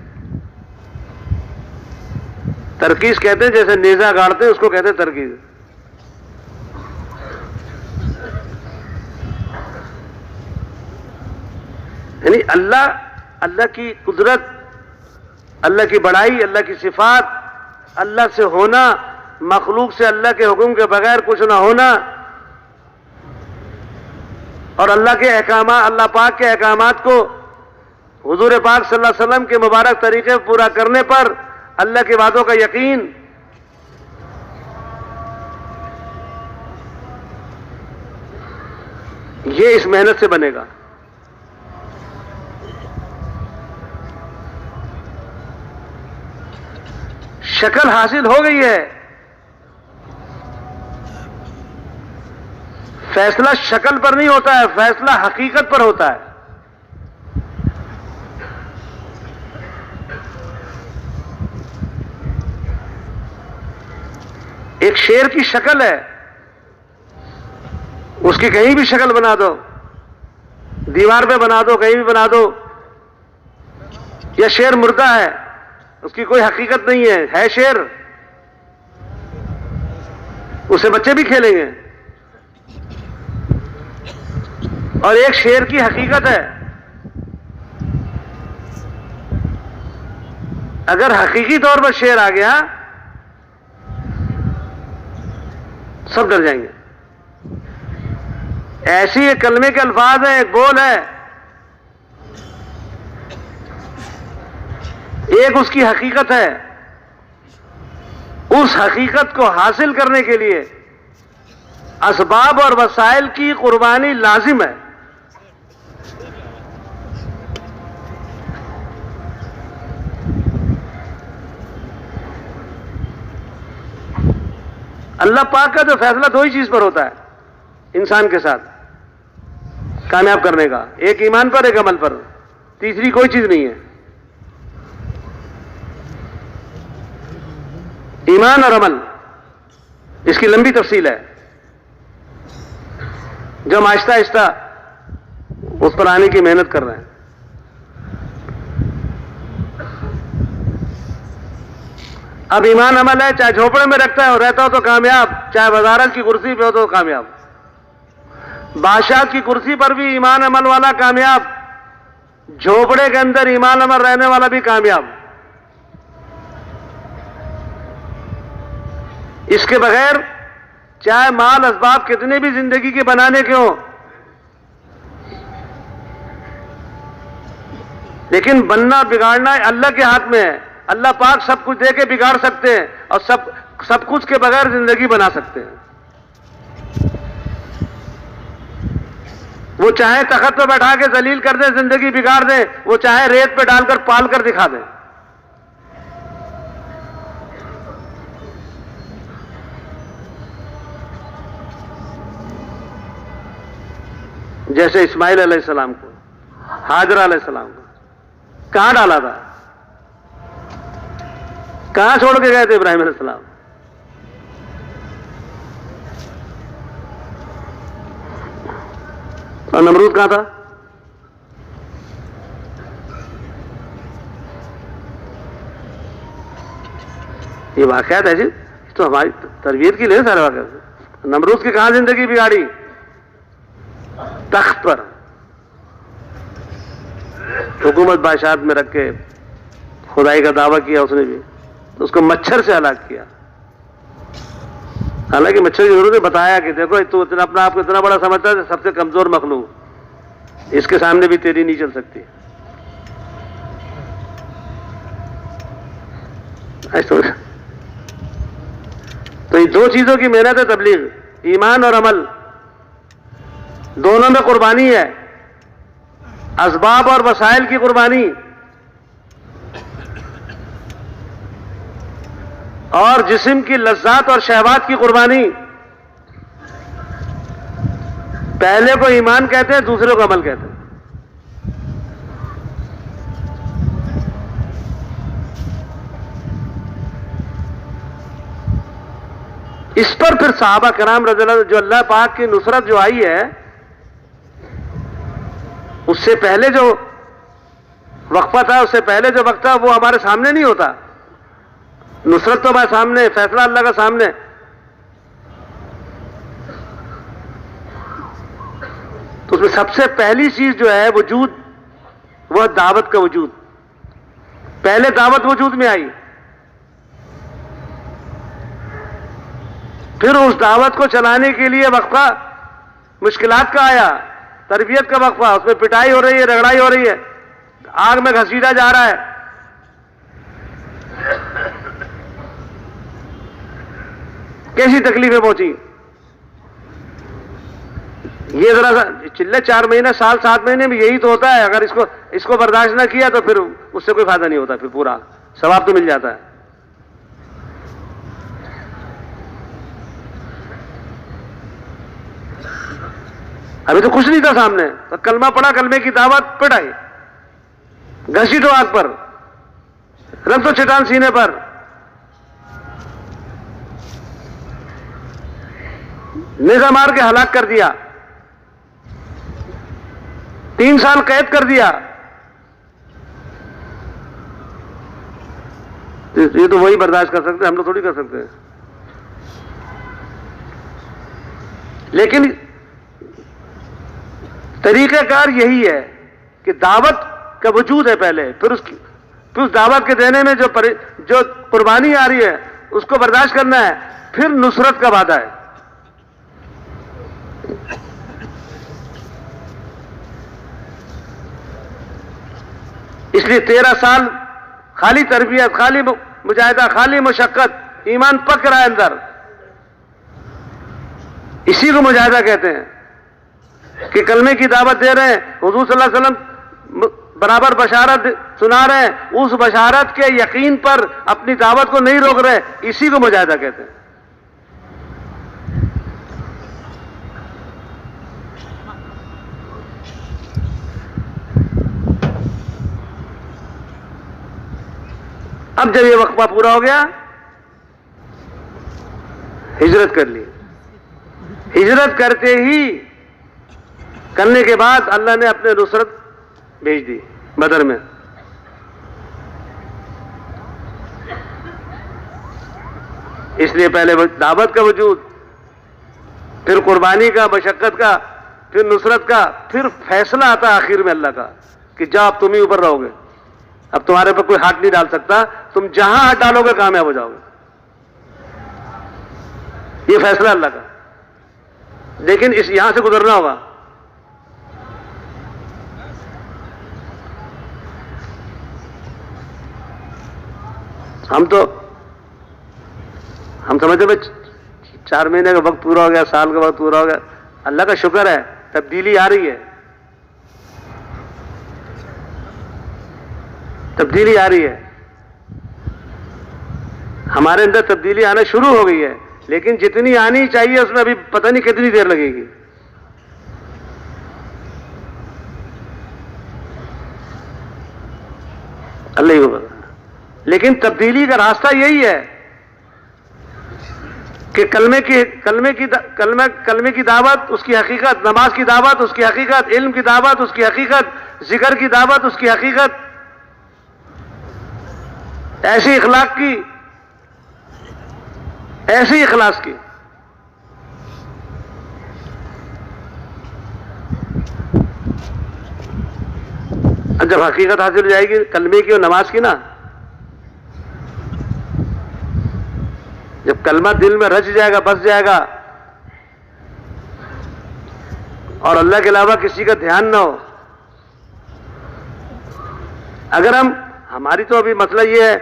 ترکیز کہتے ہیں، جیسے نیزہ گاڑتے ہیں اس کو کہتے ہیں ترکیز۔ یعنی اللہ کی قدرت اللہ کی بڑائی، اللہ کی صفات، اللہ سے ہونا، مخلوق سے اللہ کے حکم کے بغیر کچھ نہ ہونا، اور اللہ کے احکامات، اللہ پاک کے احکامات کو حضور پاک صلی اللہ علیہ وسلم کے مبارک طریقے پورا کرنے پر اللہ کے وعدوں کا یقین، یہ اس محنت سے بنے گا۔ شکل حاصل ہو گئی ہے، فیصلہ شکل پر نہیں ہوتا ہے، فیصلہ حقیقت پر ہوتا ہے۔ ایک شیر کی شکل ہے، اس کی کہیں بھی شکل بنا دو، دیوار پہ بنا دو، کہیں بھی بنا دو، یا شیر مردہ ہے، اس کی کوئی حقیقت نہیں ہے شیر، اسے بچے بھی کھیلیں گے۔ اور ایک شیر کی حقیقت ہے، اگر حقیقی طور پر شیر آ گیا سب ڈر جائیں گے۔ ایسی ایک کلمے کے الفاظ ہیں، ایک بول ہے، ایک اس کی حقیقت ہے، اس حقیقت کو حاصل کرنے کے لیے اسباب اور وسائل کی قربانی لازم ہے۔ اللہ پاک کا جو فیصلہ دو ہی چیز پر ہوتا ہے انسان کے ساتھ کامیاب کرنے کا، ایک ایمان پر، ایک عمل پر، تیسری کوئی چیز نہیں ہے۔ ایمان اور عمل، اس کی لمبی تفصیل ہے جو ہم آہستہ آہستہ اس پر آنے کی محنت کر رہے ہیں۔ اب ایمان عمل ہے، چاہے جھوپڑے میں رکھتا ہے اور رہتا ہو تو کامیاب، چاہے وزارت کی کرسی پہ ہو تو کامیاب، بادشاہ کی کرسی پر بھی ایمان عمل والا کامیاب، جھوپڑے کے اندر ایمان عمل رہنے والا بھی کامیاب۔ اس کے بغیر چاہے مال اسباب کتنے بھی زندگی کے بنانے کے ہوں، لیکن بننا بگاڑنا اللہ کے ہاتھ میں ہے۔ اللہ پاک سب کچھ دے کے بگاڑ سکتے ہیں اور سب کچھ کے بغیر زندگی بنا سکتے ہیں۔ وہ چاہے تخت پہ بیٹھا کے ذلیل کر دیں، زندگی بگاڑ دیں، وہ چاہے ریت پہ ڈال کر پال کر دکھا دیں۔ جیسے اسماعیل علیہ السلام کو، ہاجرہ علیہ السلام کو کہاں ڈالا تھا؟ کہاں چھوڑ کے گئے تھے ابراہیم علیہ السلام؟ اور نمرود کہاں تھا؟ یہ واقعات ہے جی، تو ہماری تربیت کی لے سارے واقعات۔ نمرود کی کہاں زندگی بگاڑی؟ تخت پر حکومت بادشاہت میں رکھ کے خدائی کا دعویٰ کیا اس نے بھی، تو اس کو مچھر سے ہلاک کیا۔ حالانکہ مچھر کی ضرورت ہے، بتایا کہ دیکھو تو اپنا آپ کو اتنا بڑا سمجھتا ہے، سب سے کمزور مخلوق، اس کے سامنے بھی تیری نہیں چل سکتی۔ تو یہ دو چیزوں کی محنت ہے تبلیغ، ایمان اور عمل، دونوں میں قربانی ہے، اسباب اور وسائل کی قربانی اور جسم کی لذات اور شہوات کی قربانی۔ پہلے کو ایمان کہتے ہیں، دوسرے کو عمل کہتے ہیں۔ اس پر پھر صحابہ کرام رضی اللہ عنہ، جو اللہ پاک کی نصرت جو آئی ہے، اس سے پہلے جو وقفہ تھا، اس سے پہلے جو وقت تھا، وہ ہمارے سامنے نہیں ہوتا۔ نصرت تو ہمارے سامنے، فیصلہ اللہ کا سامنے۔ تو اس میں سب سے پہلی چیز جو ہے وجود، وہ دعوت کا وجود۔ پہلے دعوت وجود میں آئی، پھر اس دعوت کو چلانے کے لیے وقفہ مشکلات کا آیا، تربیت کا وقفہ، اس میں پٹائی ہو رہی ہے، رگڑائی ہو رہی ہے، آگ میں گھسیٹا جا رہا ہے. کیسی تکلیفیں پہنچی. یہ ذرا سا چلے 4 مہینے، سال 7 مہینے میں یہی تو ہوتا ہے. اگر اس کو برداشت نہ کیا تو پھر اس سے کوئی فائدہ نہیں ہوتا، پھر پورا ثواب تو مل جاتا ہے. ابھی تو کچھ نہیں تھا سامنے، تو کلمہ پڑھا، کلمے کی دعوت، پڑھائی، گھسیٹو آگ پر، رکھ دو چٹان سینے پر. نیزہ مار کے ہلاک کر دیا، 3 سال قید کر دیا. یہ تو وہی برداشت کر سکتے ہیں، ہم لوگ تھوڑی کر سکتے ہیں. لیکن طریقہ کار یہی ہے کہ دعوت کا وجود ہے پہلے، پھر اس دعوت کے دینے میں جو قربانی آ رہی ہے اس کو برداشت کرنا ہے، پھر نصرت کا وعدہ ہے. اس لیے 13 سال خالی تربیت، خالی مجاہدہ، خالی مشقت، ایمان پک رہا ہے اندر. اسی کو مجاہدہ کہتے ہیں کہ کلمے کی دعوت دے رہے ہیں، حضور صلی اللہ علیہ وسلم برابر بشارت سنا رہے ہیں، اس بشارت کے یقین پر اپنی دعوت کو نہیں روک رہے، اسی کو مجاہدہ کہتے ہیں. اب جب یہ وقفہ پورا ہو گیا، ہجرت کر لی. ہجرت کرتے ہی کرنے کے بعد اللہ نے اپنے نصرت بھیج دی بدر میں. اس لیے پہلے دعوت کا وجود، پھر قربانی کا، مشقت کا، پھر نصرت کا، پھر فیصلہ آتا آخر میں اللہ کا کہ جا اب تم ہی اوپر رہو گے، اب تمہارے پر کوئی ہاتھ نہیں ڈال سکتا، تم جہاں ہاتھ ڈالو گے کامیاب ہو جاؤ گے. یہ فیصلہ اللہ کا. لیکن یہاں سے گزرنا ہوگا. ہم سمجھتے ہیں 4 مہینے کا وقت پورا ہو گیا، سال کا وقت پورا ہو گیا. اللہ کا شکر ہے، تبدیلی آ رہی ہے، تبدیلی آ رہی ہے. ہمارے اندر تبدیلی آنا شروع ہو گئی ہے، لیکن جتنی آنی چاہیے اس میں ابھی پتہ نہیں کتنی دیر لگے گی. اللہ ہی کو پتہ. لیکن تبدیلی کا راستہ یہی ہے کہ کلمے کی دعوت، اس کی حقیقت، نماز کی دعوت، اس کی حقیقت، علم کی دعوت، اس کی حقیقت، ذکر کی دعوت، اس کی حقیقت، ایسی اخلاق کی، ایسی اخلاص کی. جب حقیقت حاصل ہو جائے گی کلمے کی اور نماز کی نا، جب کلمہ دل میں رچ جائے گا، بس جائے گا، اور اللہ کے علاوہ کسی کا دھیان نہ ہو. اگر ہماری تو ابھی مسئلہ یہ ہے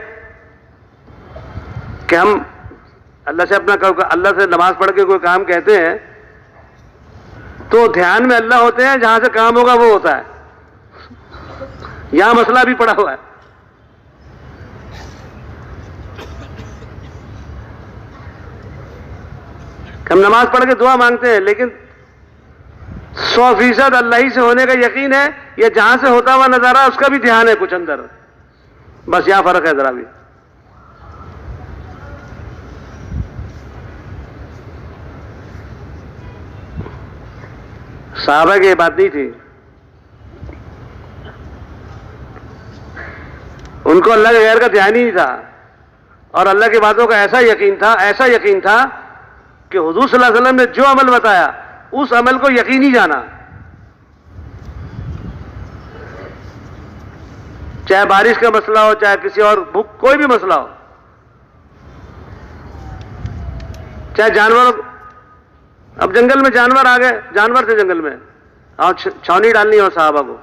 کہ ہم اللہ سے نماز پڑھ کے کوئی کام کہتے ہیں تو دھیان میں اللہ ہوتے ہیں، جہاں سے کام ہوگا وہ ہوتا ہے. یہاں مسئلہ بھی پڑا ہوا ہے. ہم نماز پڑھ کے دعا مانگتے ہیں، لیکن 100% اللہ ہی سے ہونے کا یقین ہے، یا جہاں سے ہوتا ہوا نظارہ اس کا بھی دھیان ہے کچھ اندر. بس یہاں فرق ہے ذرا بھی. صحابہ کی یہ بات نہیں تھی. ان کو اللہ کے غیر کا دھیان ہی نہیں تھا، اور اللہ کی باتوں کا ایسا یقین تھا کہ حضور صلی اللہ علیہ وسلم نے جو عمل بتایا اس عمل کو یقینی جانا. چاہے بارش کا مسئلہ ہو، چاہے کسی اور کوئی بھی مسئلہ ہو، چاہے جانوروں، اب جنگل میں جانور آ گئے، جانور تھے جنگل میں، اور چھاونی ڈالنی ہو صحابہ کو،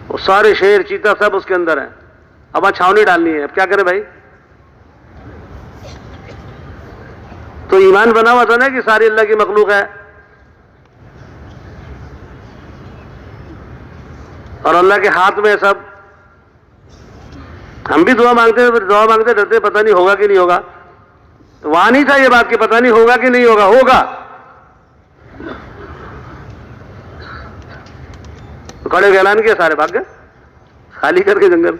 وہ سارے شیر چیتا سب اس کے اندر ہیں، اب وہاں چھاونی ڈالنی ہے، اب کیا کرے بھائی؟ تو ایمان بنا ہوا تھا نا کہ ساری اللہ کی مخلوق ہے، اور اللہ کے ہاتھ میں سب. ہم بھی دعا مانگتے ہیں، دعا مانگتے ڈرتے پتہ نہیں ہوگا کہ نہیں ہوگا. تو وہاں نہیں تھا یہ بات کہ پتہ نہیں ہوگا کہ نہیں ہوگا، ہوگا. تو کھڑے ہوئے اعلان کیا، سارے بھاگ گئے خالی کر کے جنگل.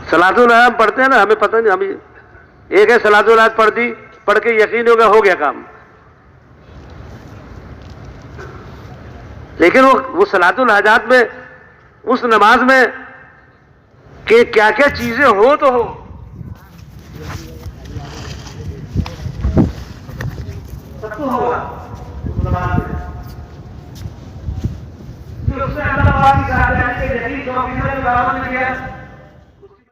صلاۃ العام پڑھتے ہیں نا، ہمیں پتہ نہیں، ہمیں ایک ہے صلاۃ العام پڑھ دی، پڑھ کے یقین ہو گیا کام. لیکن وہ صلاۃ الحاجات میں، اس نماز میں کہ کیا کیا چیزیں ہو تو ہو. سب تو ہوگا نماز میں. اس سے اللہ پاک کی ذات ہے کہ یقین 24 میں